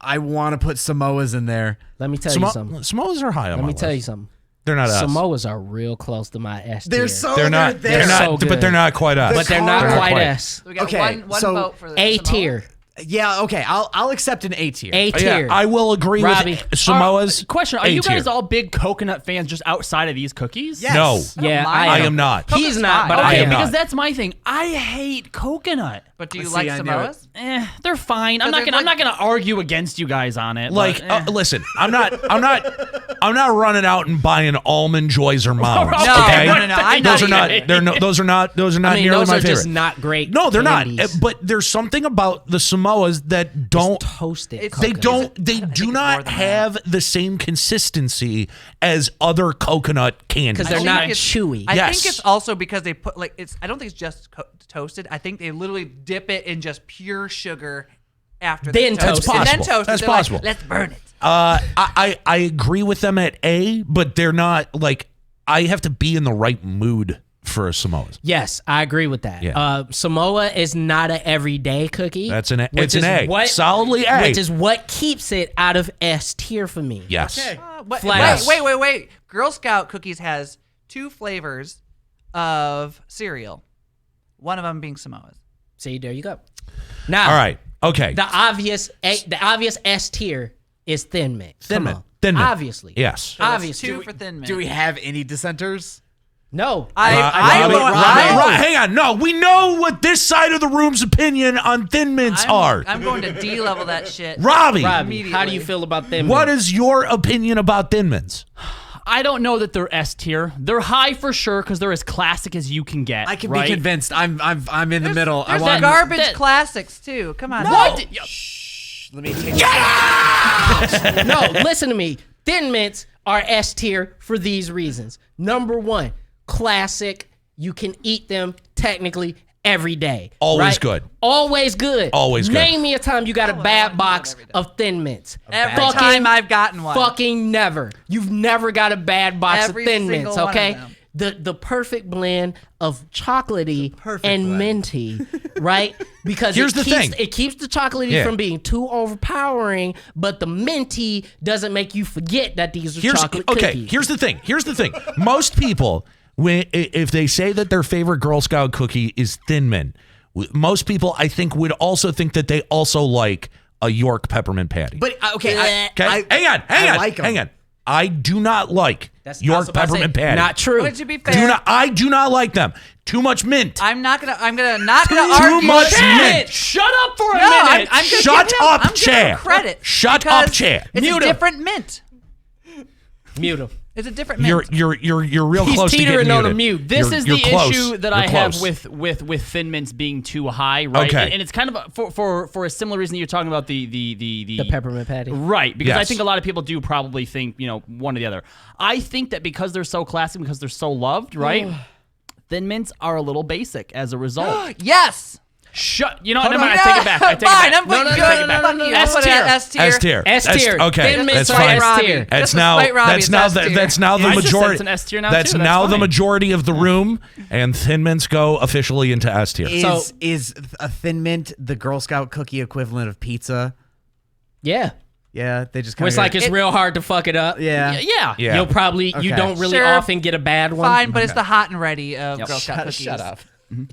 I want to put Samoas in there. Let me tell you something. Samoas are high on Let my me tell you list. something. They're not us. Samoas are real close to my S tier. They're so. They're not. They're so good. But they're not quite us. but they're not They're not quite quite. S. So we got Okay, one so vote for the A Samoa. tier. Yeah. Okay. I'll accept an A tier. A Yeah, tier. I will agree Robbie. with Samoas. Question: Are A you guys tier. all big coconut fans just outside of these cookies? Yes. No. Yeah, mind I them. am not. He's Coconut's not, fine. but I I Okay, am am. not. because that's my thing. I hate coconut. But do you See, like I knew Samoas? They're fine. I'm not there's gonna. I'm like- not gonna argue against you guys on it. Like, but, listen, I'm not running out and buying almond joys or mounds. No, okay, no, I'm those not are not. either. Those are not I mean, nearly those my are favorite. just not great. No, they're not. candies. But there's something about the Samoas that don't. Toasted. It's- They coconut. don't. They I think do it's more not than that. have the same consistency as other coconut candies. because they're I not think it's- chewy. I Yes. think it's also because they put like it's. I don't think it's just toasted. I think they literally dip it in just pure sugar after Then they toast toast it. and then Possible. toast it. That's They're like, possible. let's burn it. I agree with them at A, but they're not like. I have to be in the right mood for a Samoas. Yes, I agree with that. Yeah. Samoa is not an everyday cookie. That's an A. which It's an is A. Solidly A. Which is what keeps it out of S tier for me. Yes. Flash. Wait. Girl Scout cookies has 2 flavors of cereal. One of them being Samoas. See, there you go. Now, All right. Okay. the obvious S tier is Thin Mint. Thin Come Mint. on. Thin Mint. Obviously. Yes. So that's Obviously. 2 for Thin Mint. Do we have any dissenters? No. Hang on. No, we know what this side of the room's opinion on Thin Mints are. I'm going to D-level that shit. Robbie, Robbie, how do you Immediately. feel about Thin Mint? what is your opinion about Thin Mints? I don't know that they're S tier. They're high for sure because they're as classic as you can get. I can right? be convinced. I'm in the middle. I There's want. garbage that- classics too. Come on. What? Let me take. No, listen to me. Thin Mints are S tier for these reasons. Number 1, classic. You can eat them technically every day. Always right? good. Always good. Always good. Name me a time you got a bad box of Thin Mints. Every time I've gotten one. Fucking never. You've never got a bad box Every of Thin single Mints, one of okay? them. The perfect blend of chocolatey perfect and blend. minty, right? Because Here's the thing. it keeps the chocolatey Yeah. from being too overpowering, but the minty doesn't make you forget that these are chocolate cookies. Here's the thing. Most people, if they say that their favorite Girl Scout cookie is Thin Mint, most people I think would also think that they also like a York peppermint patty. But okay, okay, hang on. I do not like That's York not supposed to say- peppermint patty. Not true. But to be fair, I do not like them. Too much mint. I'm not gonna Too argue. much with mint. Shut up for a No, minute. I'm just Shut giving him, up, I'm giving him Chad. credit. Shut because up, Chad. It's Mute a him. different mint. Mute him. It's a different mint. You're real He's close to teetering getting on a muted. mute. This is the You're close. issue that You're I have close. with Thin Mints being too high, right? Okay. And it's kind of for a similar reason that you're talking about the peppermint patty. Right, because I Yes. think a lot of people do probably think, one or the other. I think that because they're so classic, because they're so loved, right? Thin Mints are a little basic as a result. Yes. Shut. You know, never mind. I take it back. I take Fine, it back. I'm putting I take good. it back. Fuck you. S Put it tier. at S tier. S tier. S tier. Okay, Thin Mints that's are fine. S Robbie. tier. That's Just now. despite Robbie, That's it's now. S tier. That's now the I just said majority. it's an S tier now, That's too. That's now the fine. majority of the room, and Thin Mints go officially into S tier. Is a Thin Mint the Girl Scout cookie equivalent of pizza? Yeah. Yeah, they just Where kind it's like it's real hard to fuck it up. yeah. Yeah. Yeah. You'll probably you Okay. don't really Sure. often get a bad one. Fine, but it's the hot and ready of Girl Scout Shut, cookies. shut up.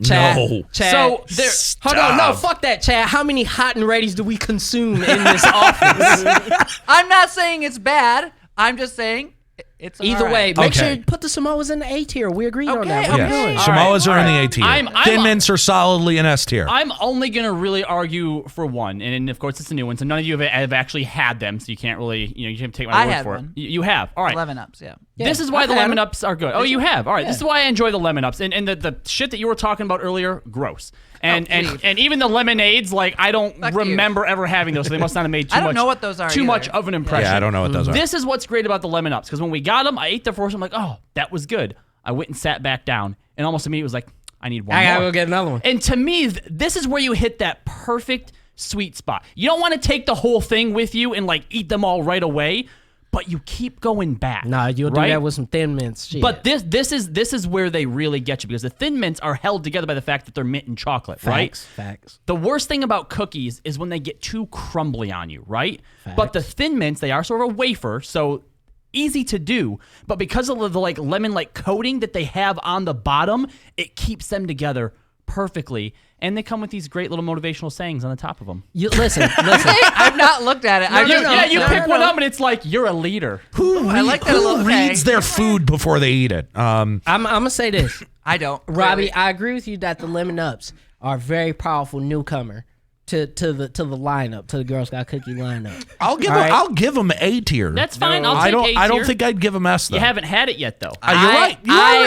Chad, No. Chad. So there. Hold on, no, Stop. fuck that, Chad. How many hot and readies do we consume in this office? I'm not saying it's bad. I'm just saying it's Either all way, right. make Okay. sure you put the Samoas in the A tier. We agreed on that. Okay, What Yes. we doing? okay. Samoas All are right. in the A tier. I'm- Thin Mints are solidly in S tier. I'm only gonna really argue for one, and of course it's a new one, so none of you have actually had them, so you can't really, you can't take my I word had for one. it. You have, all right. 11 ups, yeah. This is why I've the had lemon them. ups are good. Oh, you have. All right. This is why I enjoy the lemon ups, and the shit that you were talking about earlier, gross. And please. and even the lemonades, like I don't Fuck you. remember ever having those, so they must not have made too I don't much. know what those are Too either. much of an impression. Yeah, I don't know what those are. This is what's great about the lemon ups, because when we got them, I ate the first one, I'm like, oh, that was good. I went and sat back down, and almost immediately was like, I need one I more. gotta go get another one. And to me, this is where you hit that perfect sweet spot. You don't want to take the whole thing with you and like eat them all right away, but you keep going back. Nah, you'll right? do that with some Thin Mints. Shit. But this is where they really get you, because the Thin Mints are held together by the fact that they're mint and chocolate, right? Facts. The worst thing about cookies is when they get too crumbly on you, right? But the Thin Mints, they are sort of a wafer, so easy to do, but because of the like lemon-like coating that they have on the bottom, it keeps them together perfectly. And they come with these great little motivational sayings on the top of them. You listen. I've not looked at it. You pick one up and it's like, you're a leader. I like that a little. Who reads their food before they eat it? I'm gonna say this, I don't. Robbie. Clearly. I agree with you that the lemon ups are a very powerful newcomer to the lineup, to the Girl Scout cookie lineup. I'll give All right. I'll give them A tier. That's fine. I'll I take don't. A I don't tier. think I'd give them S though. You haven't had it yet, though. You're right.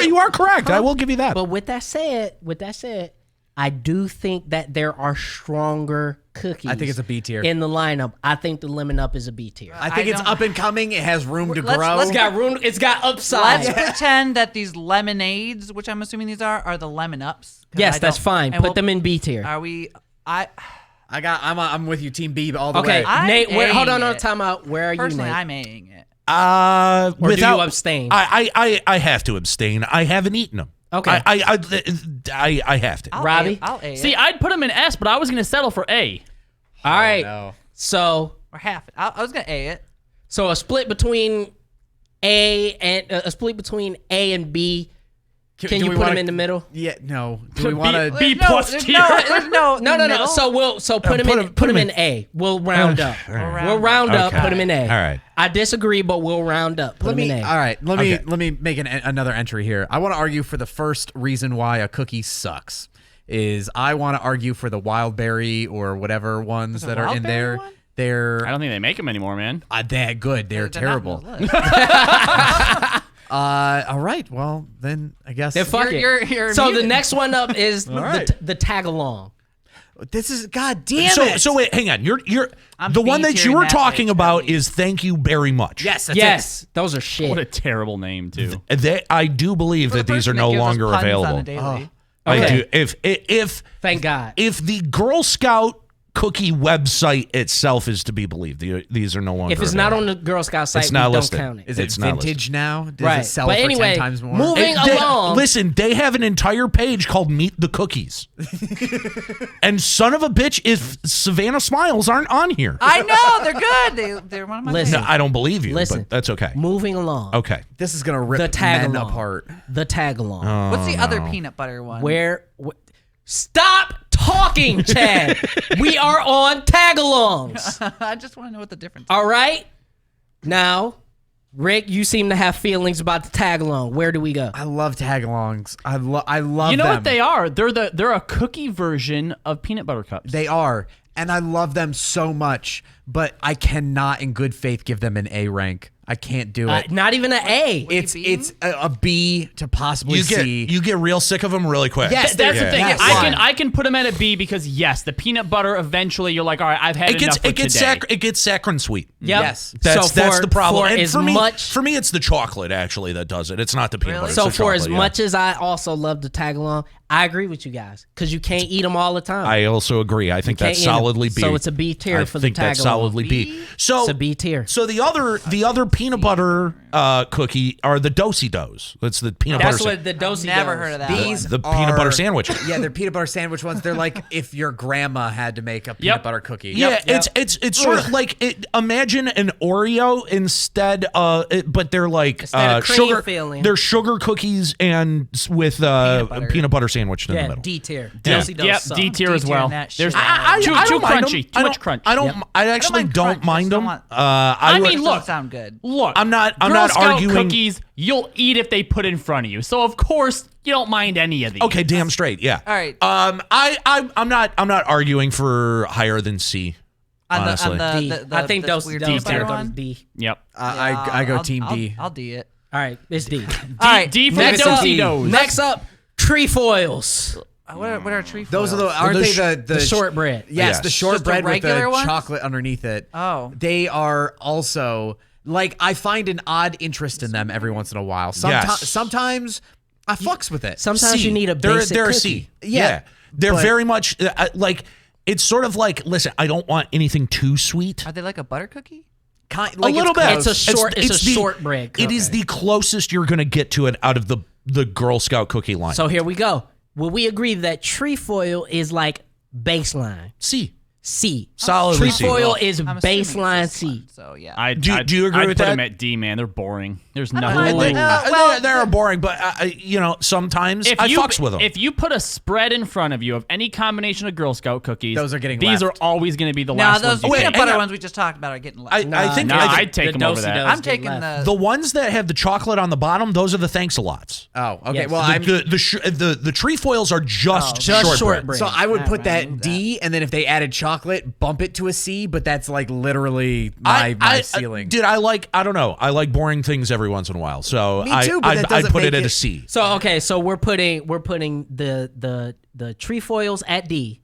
You are correct. I will give you that. But with that said, I do think that there are stronger cookies. I think it's a B tier. in the lineup. I think the lemon up is a B tier. I think I it's don't- up and coming. It has room to Let's- grow. let's It's got room. It's got upside. Let's pretend that these lemonades, which I'm assuming these are the lemon ups. 'cause Yes, I that's don't- fine. and Put them in B tier. Are we? I'm with you, Team B, all the Okay, way. I'm Nate. Hold on, A-ing it. time out. Where are you, Personally, Nate? I'm Aing it. Or do without you abstain? I have to abstain. I haven't eaten them. Okay. I have to. Robbie? I'll A it. See, I'd put them in S, but I was going to settle for A. All right. no. So or half it. I was gonna A it. a split between A and B. Can do you we put wanna- them in the middle? Yeah, no. Do we want to? B No, plus there's tier. There's no. No. middle. So put them in. Put them in A. We'll round up. We'll round up. Okay. Put them in A. All right. I disagree, but we'll round up. Put them in A. All right, let Okay. me make another entry here. I want to argue for the first reason why a cookie sucks. Is I want to argue for the wild berry or whatever ones that are in wild there. berry one? They're I don't think they make them anymore, man. that good. They're They're not on terrible. the list. All right. Well, then I guess Then fuck it. You're So the muted. next one up is right. the tag along. this is God damn So it. so wait, hang on. You're I'm the one that B-tiering you were that talking bitch, about at least. is thank you very much. yes, that's Yes, those are shit. What a terrible name, too. I do believe For the that these are person that no gives us longer puns on a available. daily. I Okay. do. If Thank God. if the Girl Scout cookie website itself is to be believed, these are no longer. If it's not available. on the Girl Scout site, It's we not don't listed. count it. Is it It's not vintage now? Does Right. it sell But for anyway, 10 times more? moving They- along. listen, they have an entire page called Meet the Cookies. And son of a bitch, if Savannah Smiles aren't on here. I know they're good. They're one of my Listen. No, I don't believe you, Listen. but that's okay. Moving along. Okay. This is gonna rip The tag men along. apart. The tag along. What's the other peanut butter one? Stop talking, Chad. We are on tag-alongs. I just want to know what the difference. All right. Now, Rick, you seem to have feelings about the tag-along. Where do we go? I love tagalongs. I love You know them. what they are? They're a cookie version of peanut butter cups. They are, and I love them so much. But I cannot, in good faith, give them an A rank. I can't do it. Not even an A. It's a B to possibly C. You get real sick of them really quick. Yes, That's the thing. Yes. I can put them at a B because yes, the peanut butter eventually you're like, all right, I've had enough for today. It gets saccharine sweet. Yep. Yes. That's the problem. For And as for me, much, for me, it's the chocolate actually that does it. It's not the peanut butter. so it's the for as chocolate, much as I also love to tag along, I agree with you guys because you can't eat them all the time. I also agree. I think can't that's eat 'em. solidly B. So it's a B tier for the I think that's tag along. solidly B. So It's a B tier. So the other peanut butter cookie are the Do-si-dos. That's the peanut That's butter. what the dosi Never heard of that. These the peanut butter are- sandwich. Yeah, they're peanut butter sandwich ones. They're like if your grandma had to make a peanut butter cookie. Yeah, it's sort of like imagine an Oreo instead, but they're like Instead of cream sugar. filling. They're sugar cookies and with peanut butter sandwiched in the Yeah, middle. D tier. Yeah. Dosi dos Yep, suck. D tier as D-tier well. in that There's shit. too don't mind crunchy. them. Too much crunch. I don't. Yep. I actually mind don't crunch, mind just them. don't want- I mean, would- look. Don't sound good. Look, I'm not Girl Scout arguing. cookies you'll eat if they put in front of you. So of course you don't mind any of these. Okay, damn straight. Yeah. All right. I'm not arguing for higher than C. Honestly. D. I think this those weird those peanut butter goes one? D. Yep. I go Team D. I'll D it. All right, it's D. All right. D for the Next up, Dosi Dos. next up, trefoils. What are tree Those are foils? aren't The they sh- the shortbread. Yes, Yes. the Just shortbread with regular the ones? chocolate underneath it. Oh. They are also like I find an odd interest in them every once in a while. Yes. Sometimes I fucks with it. Sometimes C. you need a They're basic a cookie. C. Yeah, They're but- very much like it's sort of like listen. I don't want anything too sweet. Are they like a butter cookie? Kind, A like little bit. It's a short- it's a the- shortbread It is cookie. the closest you're going to get to it out of the Girl Scout cookie line. So here we go. Will we agree that trefoil is like baseline? C. C. Solidly C. Trefoil is I'm assuming it's baseline this C. one, so yeah. Do you agree I'd with put that? them at D, man. They're boring. There's don't nothing. know. like- They're boring, but sometimes I fucks with them. If you put a spread in front of you of any combination of Girl Scout cookies, Those are getting these left. are always going to be the No, last those ones. you peanut take. butter hang on. ones we just talked about are getting left. I think No, I think I'd take the them over that. Dosi-Dos I'm get taking left. the ones that have the chocolate on the bottom, those are the thanks-a-lots. Oh, okay. Yes. Well, The trefoils are just Just shortbread. shortbread. so I would put Right. that D, and then if they added chocolate, bump it to a C. But that's like literally my ceiling. Dude, I don't know. I like boring things every once in a while. So Me too, but that I doesn't put it make at it- a C. So okay, so we're putting the trefoils at D.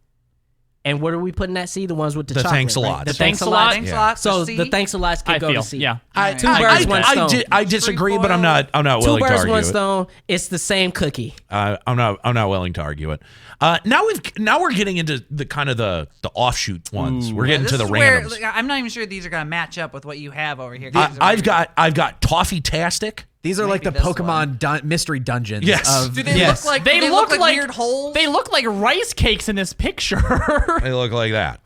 And what are we putting at C? The ones with the chocolate. thanks-a-lots. Right? The Thanks-a-lot. Thanks a yeah. lot. So C. the thanks-a-lots can I go feel, to C. yeah. Two birds, one stone. I disagree, but I'm not willing Two to birds, argue one it. stone. It's the same cookie. I'm not willing to argue it. Now we're getting into the kind of the offshoot ones. We're getting This to the is where, randoms. like, I'm not even sure these are gonna match up with what you have over here. I've got Toffee-tastic. These are like the Maybe this Pokemon mystery dungeons. Yes. Of, Do they Yes. look like They do look like weird holes? They look like rice cakes in this picture. They look like that.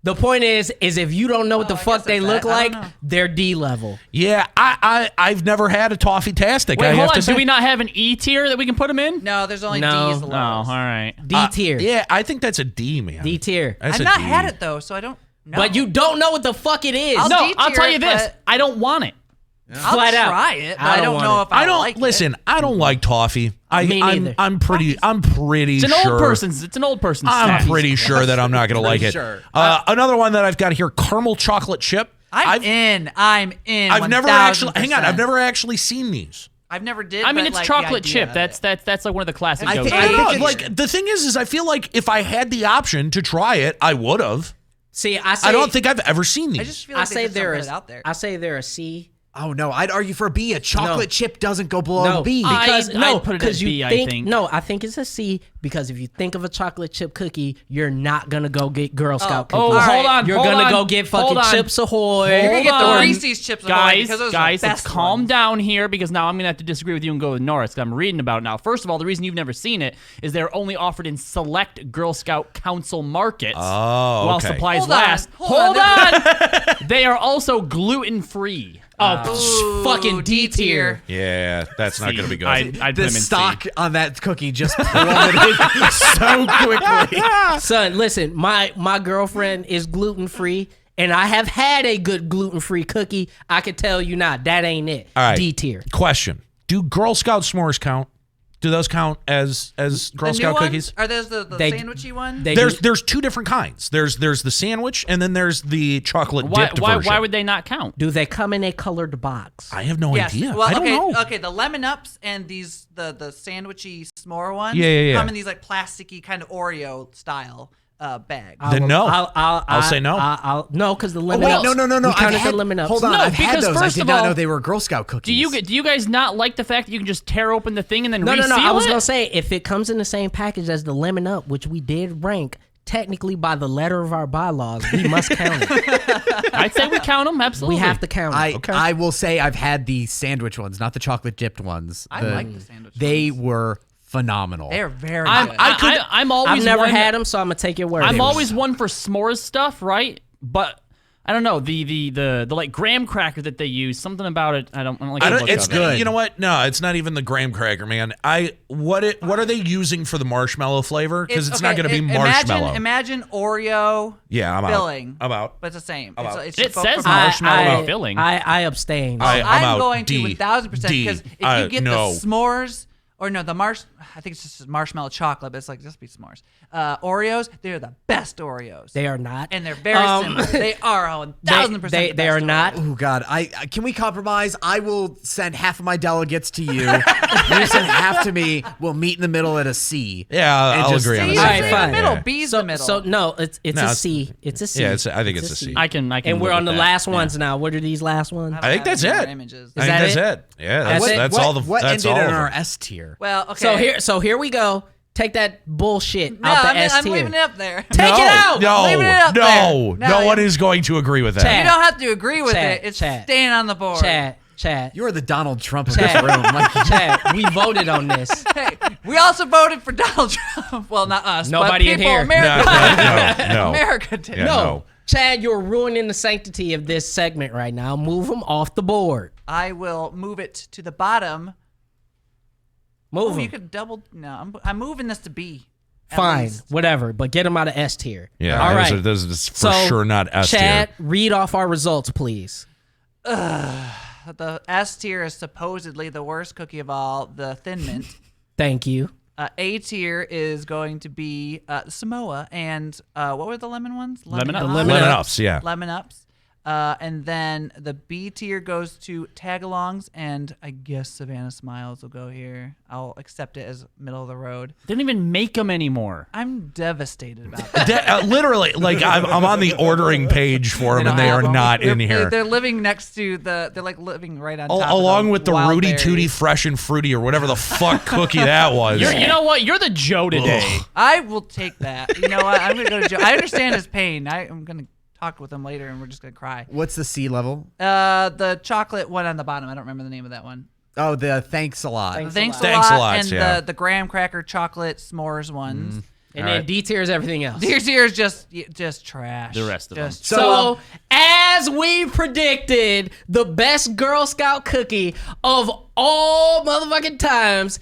The point is if you don't know what the I fuck guess they it's look that. I like, don't know. they're D level. Yeah, I've never had a Toffee-tastic. I Wait, have hold to on. say. Do we not have an E tier that we can put them in? No, there's only No. D's. The Oh, all lowest. right. D tier. Yeah, I think that's a D, man. D tier. That's I've a not D. had it though, so I don't know. But you don't know what the fuck it is. I'll No, D I'll tier tell you it, this. but- I don't want it. I'll Flat out. try it, but I I don't don't want know it. if I don't like listen. it. I don't like toffee. Me neither. I'm pretty It's an sure. old person's. It's an old person's. I'm snack. pretty sure that I'm not gonna like it. sure. Another one that I've got here: caramel chocolate chip. I'm in. I've never actually. Hang on. I've never actually seen these. I've never did. I mean, but, it's like, chocolate the idea chip. of That's it. that's like one of the classic. I go-tos. think- I don't know. it's- Like the thing is I feel like if I had the option to try it, I would have. See, I say I don't think I've ever seen these. I just feel I like say they just don't they're put it out there. I say they're a C. Oh no, I'd argue for a B. A chocolate No. chip doesn't go below No, B. because I'd put it at you B, I think think. no, I think it's a C because if you think of a chocolate chip cookie, you're not gonna go get Girl Scout Oh, cookies. hold on. You're hold gonna on, go get hold fucking on. Chips Ahoy. You're gonna get Hold the on. Reese's Chips Ahoy guys, because those are guys, the let's best calm ones. down here because now I'm gonna have to disagree with you and go with Norris because I'm reading about it now. First of all, the reason you've never seen it is they're only offered in select Girl Scout Council markets while okay. supplies Hold on, last. hold on. They are also gluten free. Oh, fucking D tier. Yeah, that's not gonna be good. I'd put The them in C. stock on that cookie just plummeted so quickly. Son, listen, my girlfriend is gluten free, and I have had a good gluten free cookie. I can tell you not, that ain't it. All right. D tier. Question: do Girl Scout s'mores count? Do those count as Girl The Scout new cookies? ones? Are those the sandwichy one? There's two different kinds. There's the sandwich, and then there's the chocolate dipped version. Why would they not count? Do they come in a colored box? I have no idea. Well, I don't know. Okay, the lemon ups and the sandwichy s'more ones Yeah. come in these like plasticky kind of Oreo style bags. Then no. I'll say no. No, because the lemon. Wait, ups. no. We counted I've had, the lemon ups. hold on, No, I've had because those. I first did of not all, know they were Girl Scout cookies. Do you guys not like the fact that you can just tear open the thing and then No. reseal I was it? gonna say if it comes in the same package as the lemon up, which we did rank. Technically, by the letter of our bylaws, we must count it. I'd say we count them. Absolutely. We have to count it. I will say I've had the sandwich ones, not the chocolate dipped ones. I like the sandwich They ones. were phenomenal. They're very good. I'm always I've never one- had them, so I'm gonna take your word. I'm for it. always one for s'mores stuff, right? But I don't know the like graham cracker that they use. Something about it. I don't like. I the don't, look it's of it. good. You know what? No, it's not even the graham cracker, man. What are they using for the marshmallow flavor? Because it's not going to be marshmallow. Imagine Oreo I'm filling. out. I'm out. But it's the same. I'm out. It's It just says from- marshmallow filling. I abstain. I'm I'm out. going to D. 1,000% because if D. you get No. the s'mores or no, I think it's just marshmallow chocolate, but it's like just be s'mores. Oreos, they're the best Oreos. They are not, and they're very similar. They are 1,000%. They are not. Oh God! I can we compromise? I will send half of my delegates to you. You send half to me. We'll meet in the middle at a C. Yeah, And I'll just- agree on C's that. All right, in fine. the middle. Yeah. B's So the middle. so no, it's No, a it's- C. It's a C. Yeah, I think it's a C. I can. And we're live on the with that. last Yeah. ones now. What are these last ones? I think that's it. Images. I think that that's it? it. Yeah, That's it? that's all the. What that's ended all in of our them. S tier? Well, okay. So here we go. Take that bullshit No, out the I'm S tier. leaving it up there. Take it out. No, Leaving it up no, there. no No, one you- is going to agree with that. Chad. You don't have to agree with Chad, it. It's Chad. staying on the board. Chad. You are the Donald Trump of this Chad. room. Like, Chad, we voted on this. Hey, we also voted for Donald Trump. Well, not us. Nobody but in people, here. America, No. America did. Yeah, No. no. Chad, you're ruining the sanctity of this segment right now. Move them off the board. I will move it to the bottom. Move Oh, them. you could double. No, I'm moving this to B. at Fine, least. whatever, but get them out of S tier. Yeah, All right. those are for So, sure not S Chad, tier. read off our results, please. The S tier is supposedly the worst cookie of all, the Thin Mint. Thank you. A tier is going to be Samoa, and what were the lemon ones? Lemon Ups. Lemon Lemon Ups. ups, yeah. Lemon Ups. And then the B tier goes to Tagalongs, and I guess Savannah Smiles will go here. I'll accept it as middle of the road. They don't even make them anymore. I'm devastated about that. Literally, like I'm on the ordering page for them, and they are not in here. They're living next to they're like living right on top Along of with the wild Rudy berries. Tooty Fresh and Fruity or whatever the fuck cookie that was. You know what? You're the Joe today. I will take that. You know what? I'm gonna go to Joe. I understand his pain. I'm gonna talk with him later, and we're just gonna cry. what's the C level? The chocolate one on the bottom. I don't remember the name of that one. Oh, the thanks a lot. Thanks a Thanks a lot. lot, And yeah. the graham cracker chocolate s'mores ones. And All then right. D tier is everything else. Here's just trash. The rest of them. Just- So, as we predicted, the best Girl Scout cookie of all motherfucking times,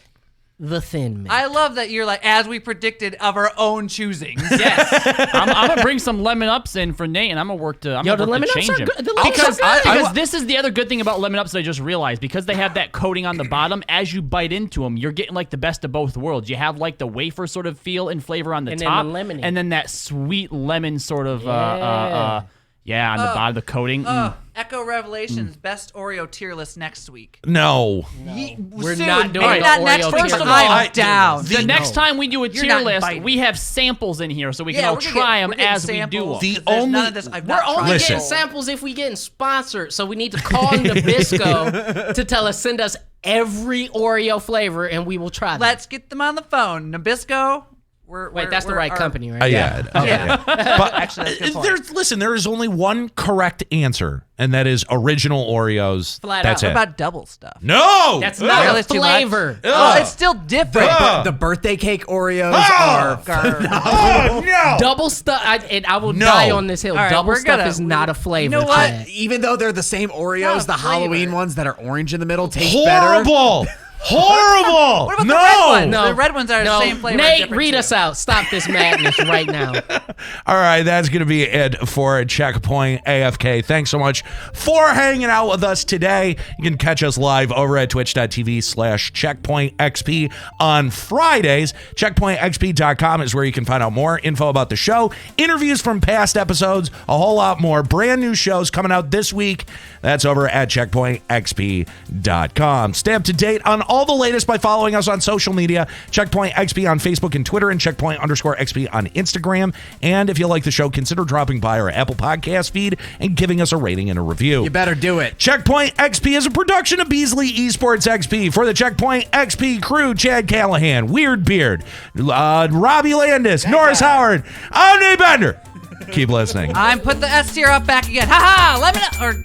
the Thin Mint. I love that you're like, as we predicted, of our own choosing. Yes. I'm gonna bring some lemon ups in for Nate, and I'm gonna work to. I'm Yo, gonna the work lemon to ups change are him good. The lemon because ups are good. this is the other good thing about lemon ups that I just realized because they have that coating on the bottom. As you bite into them, you're getting like the best of both worlds. You have like the wafer sort of feel and flavor on the And then top, the lemony. and then that sweet lemon sort of Yeah. on the bottom, the coating. Echo Revelations best Oreo tier list next week. No. We're Soon. not doing Maybe the not Oreo next week, tier but list. I'm down. The next time we do a You're tier not list, invited. we have samples in here so we can Yeah, all we're gonna try get- them we're getting as we do samples, them. 'cause there's only- none of this I've We're not only tried. Listen. getting samples if we getting sponsored, so we need to call Nabisco to tell us, send us every Oreo flavor, and we will try them. Let's get them on the phone. Nabisco. Wait, that's the right company, right? Yeah. Yeah. But Actually, that's a good point. there is only one correct answer, and that is original Oreos. Flat That's out. it. What about double stuff? No. That's not Really a too much? flavor. Oh, it's still different. The birthday cake Oreos are. Oh no. Double stuff, and I will No. die on this hill. All right, Double we're stuff gonna- is not a flavor. You know what? Chad. Even though they're the same Oreos, Not a the Halloween flavor. ones that are orange in the middle taste better. Horrible. Horrible. What about no. the red ones? No. The red ones are the same flavor. Nate, different read too. us out. Stop this madness right now. All right, that's going to be it for Checkpoint AFK. Thanks so much for hanging out with us today. You can catch us live over at twitch.tv/CheckpointXP on Fridays. CheckpointXP.com is where you can find out more info about the show, interviews from past episodes, a whole lot more. Brand new shows coming out this week. That's over at CheckpointXP.com. Stay up to date on all the latest by following us on social media. Checkpoint XP on Facebook and Twitter, and Checkpoint_XP on Instagram. And if you like the show, consider dropping by our Apple Podcast feed and giving us a rating and a review. You better do it. Checkpoint XP is a production of Beasley Esports XP. For the Checkpoint XP crew, Chad Callahan, Weird Beard, Robbie Landis, Norris Howard, I'm Nate Bender. Keep listening. I'm put the S tier up back again. Ha ha! Lemon or